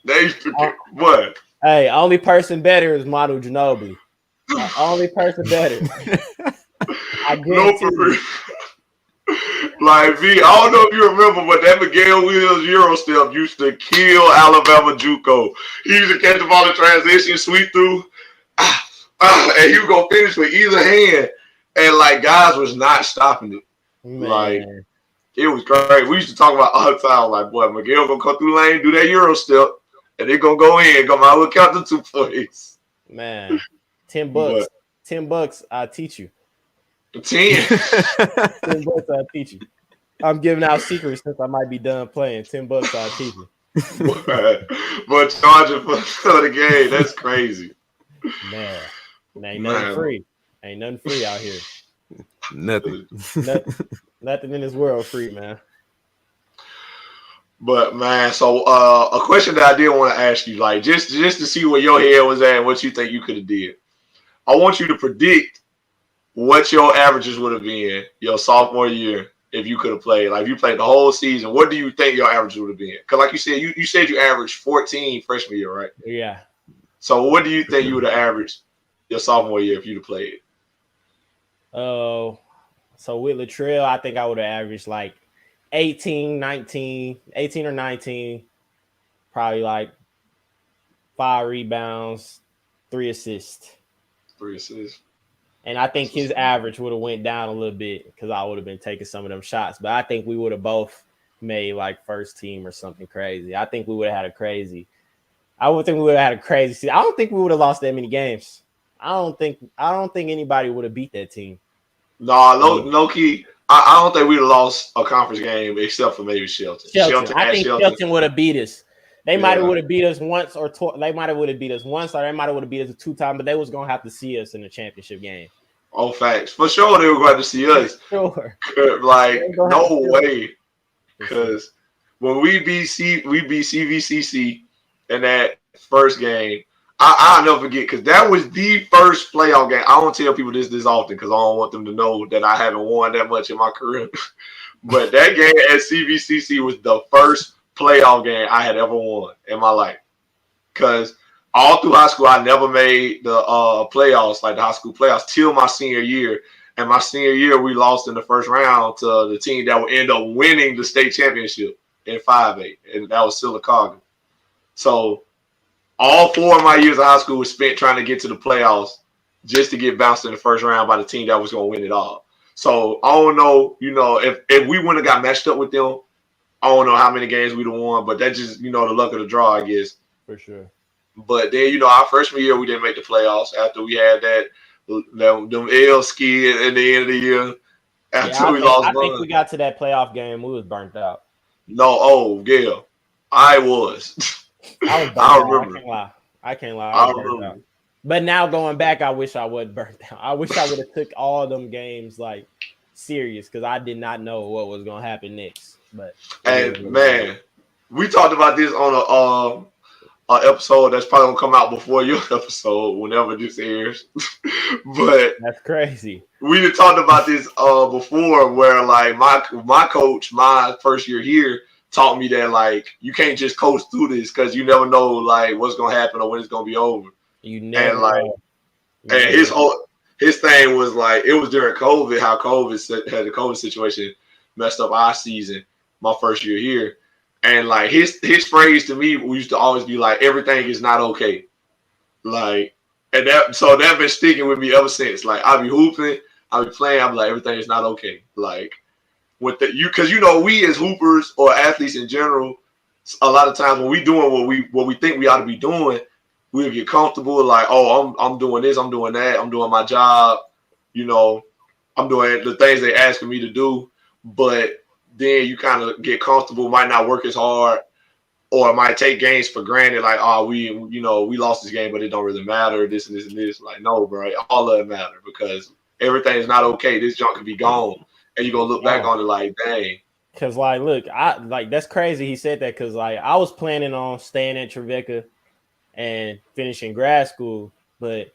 S2: They used to
S3: uh,
S2: what?
S3: hey, only person better is Manu Ginobili. Only person better. I
S2: No,
S3: guarantee you.
S2: like me, I don't know if you remember, but that Miguel Williams Euro step used to kill Alabama JUCO. He used to catch the ball in transition, sweep through, and he would go finish with either hand. And like guys was not stopping it. Like
S3: Man,
S2: it was great. We used to talk about all the time, like, boy, Miguel gonna come through the lane, do that Euro step, and they gonna go in, go my little count the 2 plays.
S3: man. $10.
S2: But
S3: $10, I'll teach you.
S2: 10.
S3: $10, I'll teach you. I'm giving out secrets since I might be done playing. $10, I'll teach you.
S2: but charging for the game, that's crazy.
S3: Man, ain't nothing
S2: Man.
S3: free. Ain't nothing free out here.
S1: Nothing.
S3: Nothing in this world free, man.
S2: But man, so a question that I did want to ask you, like just to see where your head was at and what you think you could have did. I want you to predict what your averages would have been your sophomore year if you could have played. Like if you played the whole season, what do you think your averages would have been? Because like you said, you said you averaged 14 freshman year, right?
S3: Yeah.
S2: So what do you think you would have averaged your sophomore year if you'd have played?
S3: Oh, so with Latrell, I think I would have averaged like 18 or 19, probably like 5 rebounds, 3 assists.
S2: 3 assists.
S3: And I think his average would have went down a little bit because I would have been taking some of them shots. But I think we would have both made like first team or something crazy. I think we would have had a crazy. I would think we would have had a crazy season. I don't think we would have lost that many games. I don't think anybody would have beat that team.
S2: No key. I don't think we'd have lost a conference game except for maybe Shelton.
S3: I think Shelton would have beat us. They might have would have beat us once or they might have would have beat us once or they might have would have beat us 2 times, but they was gonna have to see us in the championship game.
S2: Oh, facts. For sure they were going to see us.
S3: Sure.
S2: Like, no way. Because when we beat CVCC in that first game, I'll never forget because that was the first playoff game. I don't tell people this often because I don't want them to know that I haven't won that much in my career. But that game at CVCC was the first playoff game I had ever won in my life. Because all through high school, I never made the playoffs, like the high school playoffs, till my senior year. And my senior year, we lost in the first round to the team that would end up winning the state championship in 5A, and that was Sylacauga. So all 4 of my years of high school was spent trying to get to the playoffs just to get bounced in the first round by the team that was going to win it all. So I don't know, if we wouldn't have got matched up with them, I don't know how many games we'd have won, but that's just, the luck of the draw, I guess.
S3: For sure.
S2: But then, our freshman year, we didn't make the playoffs after we had them L ski at the end of the year. After we lost,
S3: I think we got to that playoff game. We was burnt out.
S2: No, yeah, I was.
S3: I was burnt
S2: I
S3: out.
S2: remember.
S3: I can't lie.
S2: I
S3: was burnt
S2: remember.
S3: out. But now going back, I wish I wasn't burnt out. I wish I would have took all them games like serious because I did not know what was gonna happen next. But
S2: man, we talked about this on a episode that's probably gonna come out before your episode whenever this airs. But
S3: that's crazy.
S2: We had talked about this before, where like my coach, my first year here, taught me that like you can't just coast through this because you never know like what's gonna happen or when it's gonna be over.
S3: You never
S2: and like
S3: know.
S2: And his thing was like it was during COVID, how had the COVID situation messed up our season, my first year here. And like his phrase to me used to always be like, everything is not okay. Like, and that been sticking with me ever since. Like I be hooping, I be playing, I be like, everything is not okay. Like with because we as hoopers or athletes in general, a lot of times when we doing what we think we ought to be doing, we'll get comfortable, like, oh, I'm doing this, I'm doing that, I'm doing my job, I'm doing the things they asking me to do. But then you kind of get comfortable, might not work as hard, or might take games for granted, like, oh, we lost this game, but it don't really matter, this and this and this. Like, no, bro, all of it matter because everything is not okay. This junk could be gone, and you're gonna look back on it like, dang.
S3: Cause like, look, that's crazy. He said that because like I was planning on staying at Trevecca and finishing grad school, but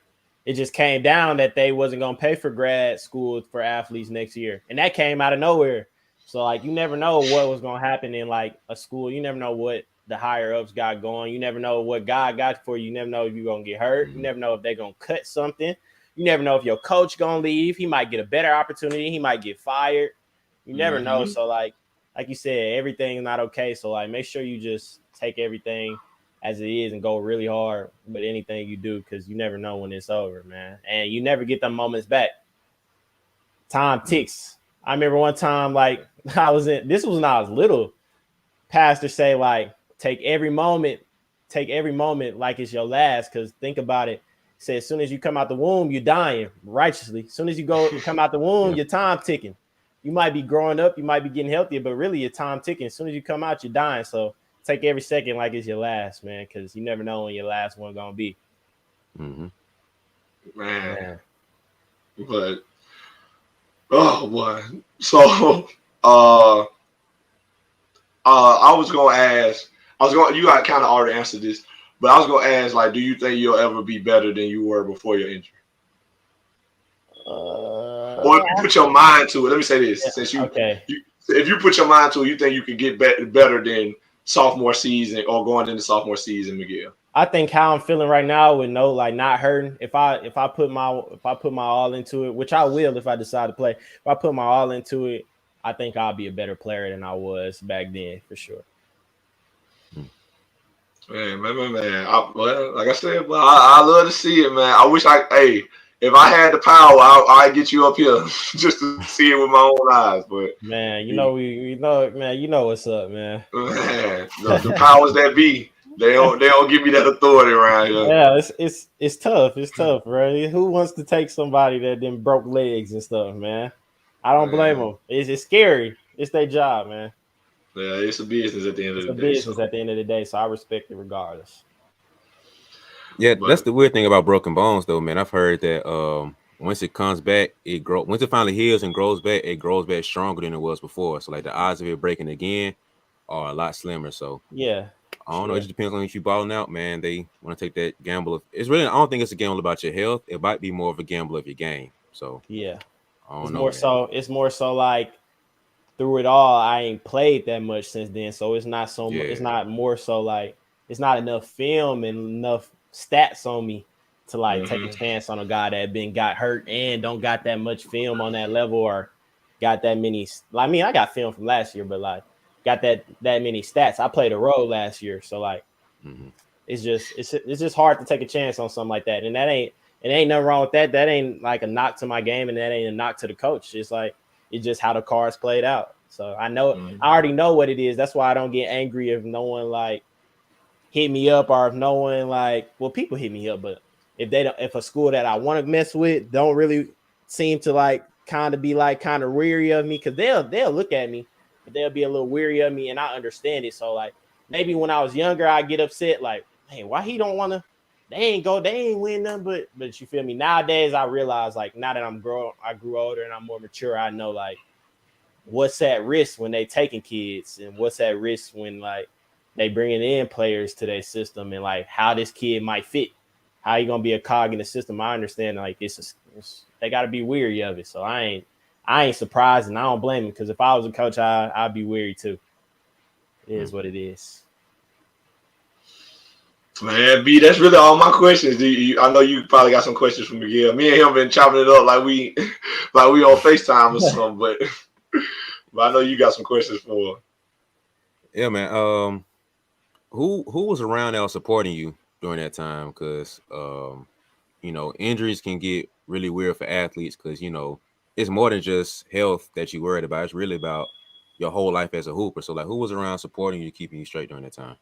S3: It just came down that they wasn't gonna pay for grad school for athletes next year, and that came out of nowhere. So like, you never know what was gonna happen in like a school. You never know what the higher ups got going. You never know what God got for you. You never know if you're gonna get hurt. You never know if they're gonna cut something. You never know if your coach gonna leave. He might get a better opportunity. He might get fired. You never know. So like you said, everything's not okay. So like, make sure you just take everything as it is and go really hard with anything you do, because you never know when it's over, man. And you never get them moments back. Time ticks. I remember one time, like, this was when I was little. Pastor say, like, take every moment like it's your last, because think about it. Say, as soon as you come out the womb, you're dying righteously. As soon as you come out the womb, your time ticking. You might be growing up, you might be getting healthier, but really your time ticking. As soon as you come out, you're dying. So take every second like it's your last, man, because you never know when your last one gonna be.
S2: Man. But oh boy. So I was gonna ask, you got kind of already answered this, but I was gonna ask, like, do you think you'll ever be better than you were before your injury? Or if you put your mind to it, let me say this: since if you put your mind to it, you think you can get better than sophomore season or going into sophomore season, Miguel?
S3: I think how I'm feeling right now with not hurting. If I put my all into it, which I will if I decide to play. If I put my all into it, I think I'll be a better player than I was back then, for sure.
S2: Man. Like I said, but I love to see it, man. I wish if I had the power, I'd get you up here just to see it with my own eyes. But
S3: man, you know what's up, man.
S2: Man, the powers that be, they don't give me that authority around here.
S3: Yeah, it's tough. It's tough, right? Who wants to take somebody that then broke legs and stuff, man? I don't blame them. It's scary. It's their job, man.
S2: Yeah, it's a business at the end of the day.
S3: It's a business at the end of the day, so I respect it regardless.
S1: Yeah, that's the weird thing about broken bones, though, man. I've heard that once it comes back, once it finally heals and grows back, it grows back stronger than it was before. So like the odds of it breaking again are a lot slimmer. So
S3: yeah,
S1: I don't know. It just depends on if you balling out, man. They want to take that gamble. I don't think it's a gamble about your health. It might be more of a gamble of your game. So
S3: yeah,
S1: I don't know.
S3: It's more so like through it all, I ain't played that much since then. So it's not so much. It's not more so like it's not enough film and enough stats on me to like take a chance on a guy that got hurt and don't got that much film on that level or got that many. I mean, I got film from last year, but like got that many stats. I played a role last year, so like it's just hard to take a chance on something like that. And it ain't nothing wrong with that. That ain't like a knock to my game, and that ain't a knock to the coach. It's like it's just how the cards played out. So I know I already know what it is. That's why I don't get angry if no one like hit me up or if no one like, well, people hit me up, but if a school that I want to mess with don't really seem to like kind of weary of me, because they'll look at me, but they'll be a little weary of me, and I understand it. So like maybe when I was younger, I get upset like, hey, why he don't want to? They ain't win nothing, but you feel me? Nowadays, I realize like now that I grew older and I'm more mature, I know like what's at risk when they taking kids and what's at risk when like they bringing in players to their system and like how this kid might fit, how you gonna be a cog in the system. I understand like they got to be weary of it. So I ain't surprised, and I don't blame him, because if I was a coach, I'd be weary too. It is what it is.
S2: Man, B, that's really all my questions. I know you probably got some questions from Miguel. Me and him been chopping it up like we on FaceTime or something, but I know you got some questions for.
S1: Yeah, man. Who was around that was supporting you during that time? Because injuries can get really weird for athletes, because it's more than just health that you worried about. It's really about your whole life as a hooper. So like, who was around supporting you, keeping you straight during that time?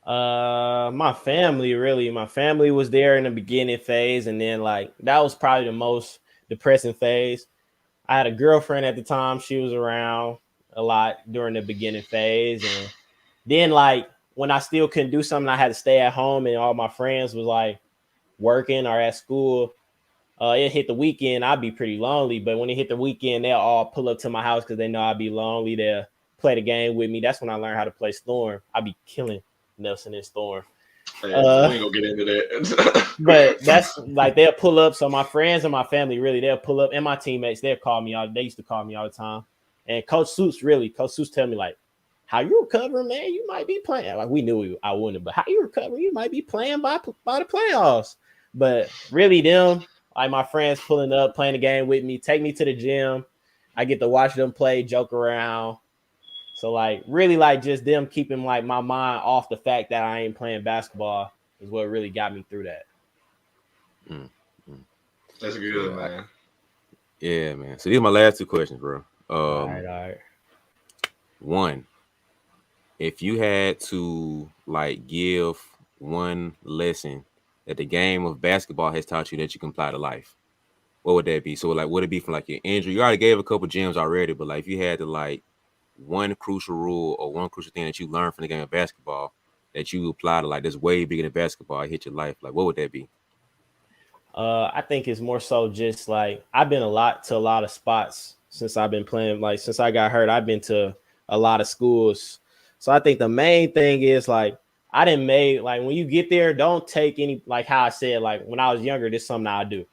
S3: My family, really. My family was there in the beginning phase, and then like that was probably the most depressing phase. I had a girlfriend at the time. She was around a lot during the beginning phase, and then like when I still couldn't do something, I had to stay at home, and all my friends was like working or at school. It hit the weekend, I'd be pretty lonely, but when it hit the weekend, they'll all pull up to my house because they know I'd be lonely. They'll play the game with me. That's when I learned how to play Storm. I'd be killing Nelson and Storm.
S2: Hey, we ain't gonna get into that.
S3: But that's like they'll pull up. So my friends and my family really they'll pull up, and my teammates they'll call me all. They used to call me all the time. And Coach Suits tell me like, "How you recovering, man? You might be playing." Like we knew I wouldn't, but how you recovering? You might be playing by the playoffs. But really, them like my friends pulling up, playing the game with me, take me to the gym. I get to watch them play, joke around. So like really like just them keeping like my mind off the fact that I ain't playing basketball is what really got me through that.
S2: That's good, man.
S1: Yeah, man. So these are my last two questions, bro.
S3: All right.
S1: One, if you had to like give one lesson that the game of basketball has taught you that you can apply to life, what would that be? So like, would it be from like your injury? You already gave a couple gems already, but like if you had to like one crucial rule or one crucial thing that you learned from the game of basketball that you apply to like this way bigger than basketball, hit your life, like what would that be?
S3: I think it's more so just like I've been to a lot of spots since I've been playing. Like since I got hurt, I've been to a lot of schools. So I think the main thing is like I didn't make like when you get there, don't take any like how I said like when I was younger, this is something I do.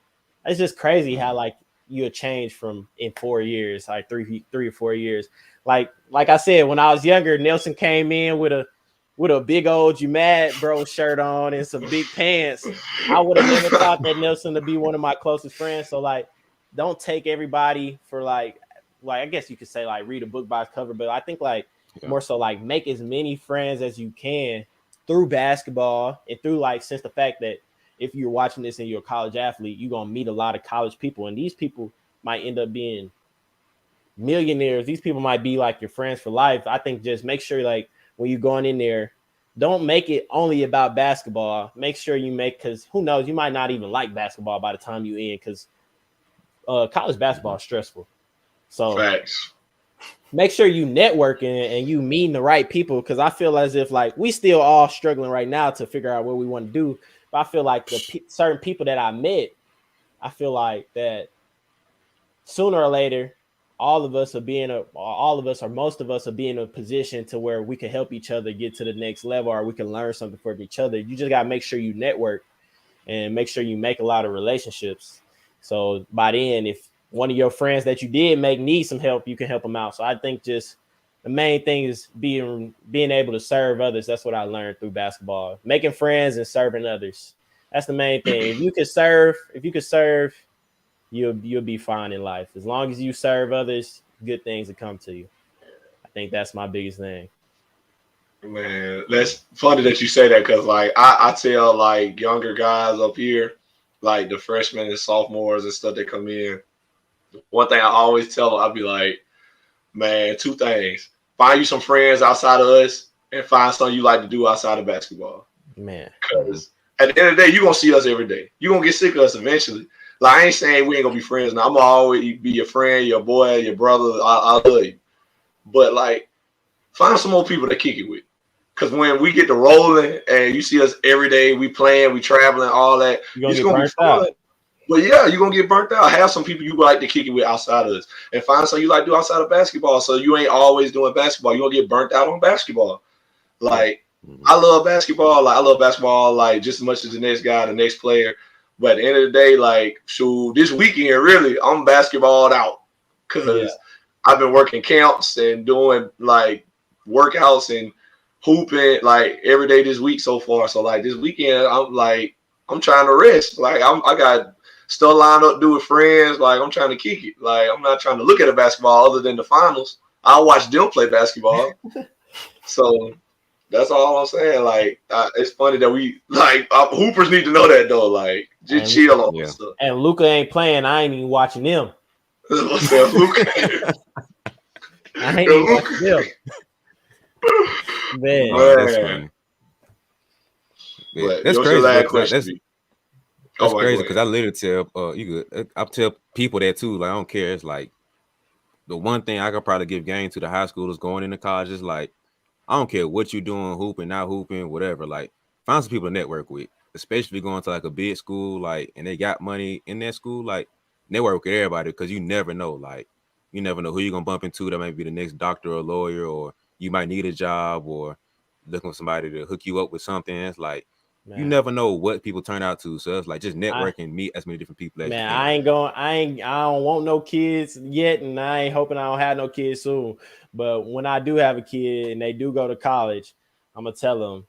S3: It's just crazy how like you change from in 4 years, like three or 4 years. Like I said, when I was younger, Nelson came in with a big old "You Mad Bro" shirt on and some big pants. I would have never thought that Nelson to be one of my closest friends. So like, don't take everybody for like I guess you could say like read a book by its cover, but I think like more so like make as many friends as you can through basketball and through like since the fact that if you're watching this and you're a college athlete, you're gonna meet a lot of college people, and these people might end up being millionaires. These people might be like your friends for life. I think just make sure like when you're going in there, don't make it only about basketball. Make sure you because who knows, you might not even like basketball by the time you in because college basketball is stressful. So
S2: Facts.
S3: Make sure you networking and you meeting the right people because I feel as if like we still all struggling right now to figure out what we want to do. But I feel like the certain people that I met, I feel like that sooner or later, all of us or most of us will be in a position to where we can help each other get to the next level or we can learn something from each other. You just got to make sure you network and make sure you make a lot of relationships. So by then, if one of your friends that you did make needs some help, you can help them out. So I think just the main thing is being able to serve others. That's what I learned through basketball, making friends and serving others. That's the main thing. If you could serve, you'll be fine in life. As long as you serve others, good things will come to you. I think that's my biggest thing.
S2: Man, that's funny that you say that because like I tell like younger guys up here, like the freshmen and sophomores and stuff that come in. One thing I always tell them, I'll be like, man, two things. Find you some friends outside of us and find something you like to do outside of basketball.
S3: Man.
S2: Because at the end of the day, you're going to see us every day. You're going to get sick of us eventually. Like, I ain't saying we ain't going to be friends now. I'm going to always be your friend, your boy, your brother. I love you. But, like, find some more people to kick it with. Because when we get to rolling and you see us every day, we playing, we traveling, all that,
S3: it's going to be fun.
S2: Out. But yeah, you're going to get burnt out. Have some people you like to kick it with outside of us. And find something you like to do outside of basketball. So you ain't always doing basketball. You're going to get burnt out on basketball. Like, I love basketball. Like, I love basketball, like, just as much as the next guy, the next player. But at the end of the day, like, shoot, this weekend, really, I'm basketballed out. Because I've been working camps and doing, like, workouts and hooping, like, every day this week so far. So, like, this weekend, I'm trying to rest. Like, I got stuff lined up to do with friends. Like, I'm trying to kick it. Like, I'm not trying to look at a basketball other than the finals. I'll watch them play basketball. So that's all I'm saying. Like, it's funny that we, like, hoopers need to know that, though. Like, just chill on stuff.
S3: And Luka ain't playing. I ain't even watching them.
S2: What's that, Luka?
S3: I ain't even watching them. Man.
S1: That's funny. Yeah, that's crazy. That's crazy because I literally tell I tell people that too. Like, I don't care. It's like the one thing I could probably give game to the high schoolers going into college is like, I don't care what you're doing, hooping, not hooping, whatever. Like, find some people to network with, especially going to like a big school, like, and they got money in that school. Like, network with everybody because you never know. Like, you never know who you're gonna bump into. That might be the next doctor or lawyer, or you might need a job, or looking for somebody to hook you up with something. It's like, you
S3: Man.
S1: never know what people turn out to. So it's like just
S3: I,
S1: networking, meet as many different people as you
S3: Man,
S1: can.
S3: I don't want no kids yet, and I ain't hoping I don't have no kids soon. But when I do have a kid and they do go to college, I'm gonna tell them,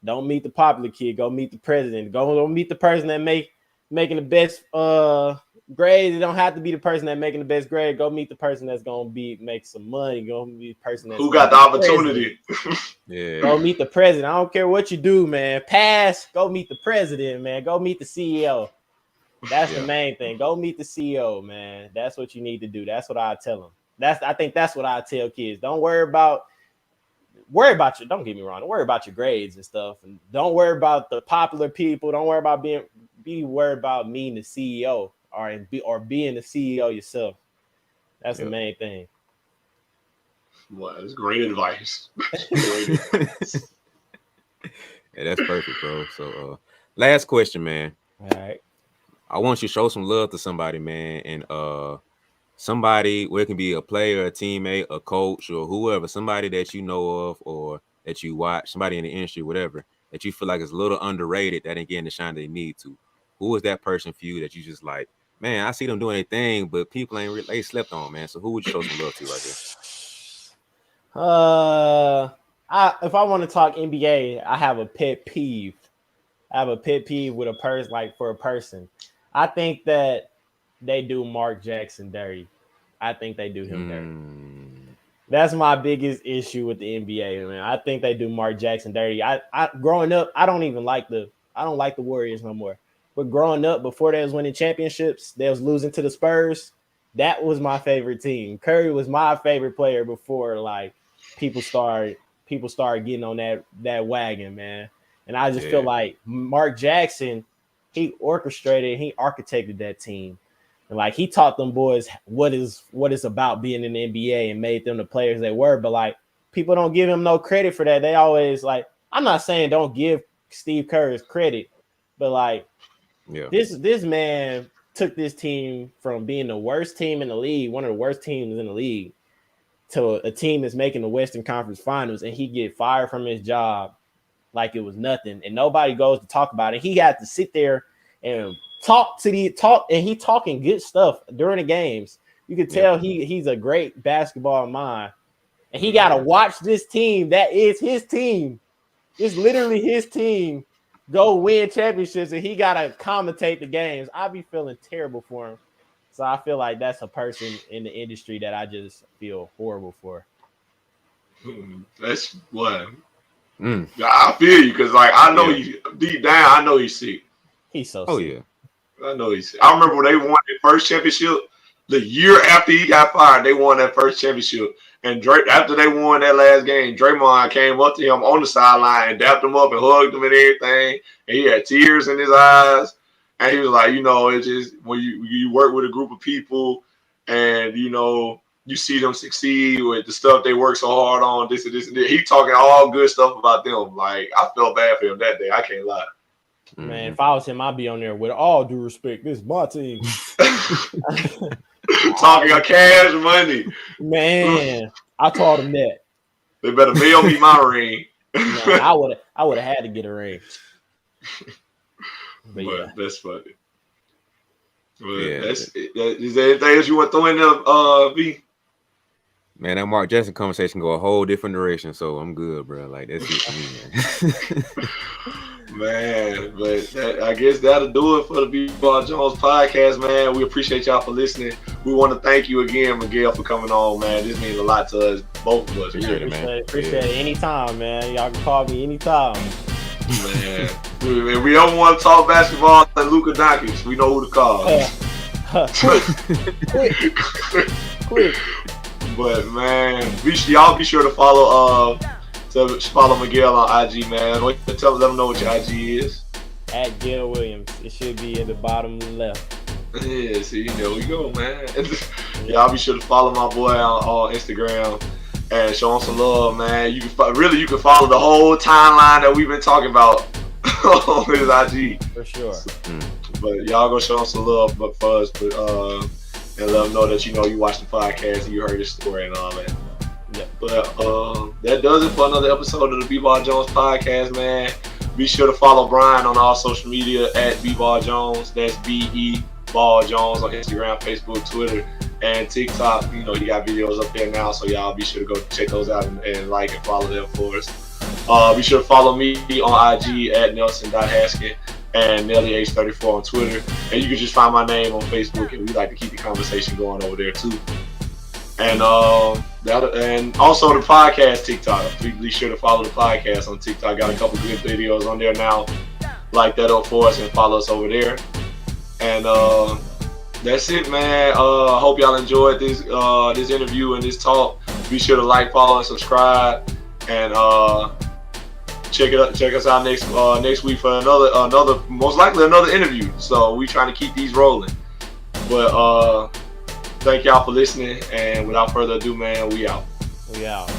S3: don't meet the popular kid, go meet the president. Go meet the person that making the best grades. It don't have to be the person that making the best grade. Go meet the person that's gonna make some money. Go meet the person that's
S2: Who
S3: gonna
S2: got the
S3: be
S2: opportunity?
S1: Yeah.
S3: Go meet the president. I don't care what you do, man. Pass. Go meet the president, man. Go meet the CEO. That's the main thing. Go meet the CEO, man. That's what you need to do. That's what I tell them. I think that's what I tell kids. Don't worry about your. Don't get me wrong. Don't worry about your grades and stuff, and don't worry about the popular people. Don't worry about be worried about meeting the CEO or being the CEO yourself. That's the main thing.
S2: Well, that's great advice.
S1: Yeah, that's perfect, bro. So, last question, man.
S3: All right.
S1: I want you to show some love to somebody, man, and somebody, where it can be a player, a teammate, a coach, or whoever, somebody that you know of or that you watch, somebody in the industry, whatever, that you feel like is a little underrated, that ain't getting the shine they need to. Who is that person for you that you just like, man, I see them doing their thing, but people they slept on, man. So who would you show some love to right there?
S3: If I want to talk NBA, I have a pet peeve. I have a pet peeve with a person, like for a person. I think that they do Mark Jackson dirty. I think they do him dirty. That's my biggest issue with the NBA, man. I think they do Mark Jackson dirty. I growing up, I don't like the Warriors no more. But growing up, before they was winning championships, they was losing to the Spurs. That was my favorite team. Curry was my favorite player before like people started getting on that wagon, man. And I just feel like Mark Jackson, he orchestrated, he architected that team. And like he taught them boys what is about being in the NBA and made them the players they were. But like people don't give him no credit for that. They always like, I'm not saying don't give Steve Kerr his credit, but like this man took this team from being the worst team in the league, one of the worst teams in the league, to a team that's making the Western Conference Finals, and he get fired from his job like it was nothing, and nobody goes to talk about it. He had to sit there and talk, and he talking good stuff during the games. You can tell he's a great basketball mind, and he got to watch this team that is his team. It's literally his team go win championships, and he got to commentate the games. I'd be feeling terrible for him. So I feel like that's a person in the industry that I just feel horrible for.
S2: That's what. I feel you because, like, I know you deep down. I know he's sick.
S3: He's so sick.
S1: Oh yeah,
S2: I know he's sick. I remember when they won their first championship. The year after he got fired, they won that first championship. And Drake, after they won that last game, Draymond came up to him on the sideline and dapped him up and hugged him and everything. And he had tears in his eyes. And he was like, you know, it's just when you work with a group of people and, you know, you see them succeed with the stuff they work so hard on, this and this and this. He talking all good stuff about them. Like, I felt bad for him that day. I can't lie.
S3: Man, if I was him, I'd be on there with all due respect. This is my team.
S2: Talking of cash money.
S3: Man, I told him that.
S2: They better mail me my ring.
S3: Man, I would have had to get a ring. But
S2: that's funny. Is there anything else you want to throw in there, V?
S1: Man, that Mark Jackson conversation go a whole different direction, so I'm good, bro. Like that's it for me, man.
S2: Man, but I guess that'll do it for the BeBall Jones podcast, man. We appreciate y'all for listening. We want to thank you again, Miguel, for coming on, man. This means a lot to us, both of us.
S1: Appreciate it, man.
S3: Appreciate it anytime, man. Y'all can call me anytime.
S2: Man, if we don't want to talk basketball like Luka Doncic, we know who to call.
S3: Quick.
S2: But man, y'all be sure to follow Miguel on IG, man. Tell them know what your IG is.
S3: At Miguel Williams. It should be in the bottom left.
S2: Yeah, see, there we go, man. Y'all be sure to follow my boy on Instagram and show him some love, man. You can follow the whole timeline that we've been talking about on his IG.
S3: For sure.
S2: But y'all go show him some love for us, and let them know that you watched the podcast and you heard his story and all that. Yeah. But that does it for another episode of the BeBall Jones podcast, man. Be sure to follow Brian on all social media at BeBall Jones. That's BeBall Jones on Instagram, Facebook, Twitter, and TikTok. You know, you got videos up there now, so y'all be sure to go check those out and like and follow them for us. Be sure to follow me on IG at Nelson.Haskin and NellyH34 on Twitter. And you can just find my name on Facebook, and we like to keep the conversation going over there too. And and also the podcast TikTok. Be sure to follow the podcast on TikTok. Got a couple good videos on there now. Like that up for us and follow us over there. And that's it, man. I hope y'all enjoyed this interview and this talk. Be sure to like, follow, and subscribe. And check us out next week for another most likely another interview. So we trying to keep these rolling. But thank y'all for listening, and without further ado, man, we out.
S3: We out.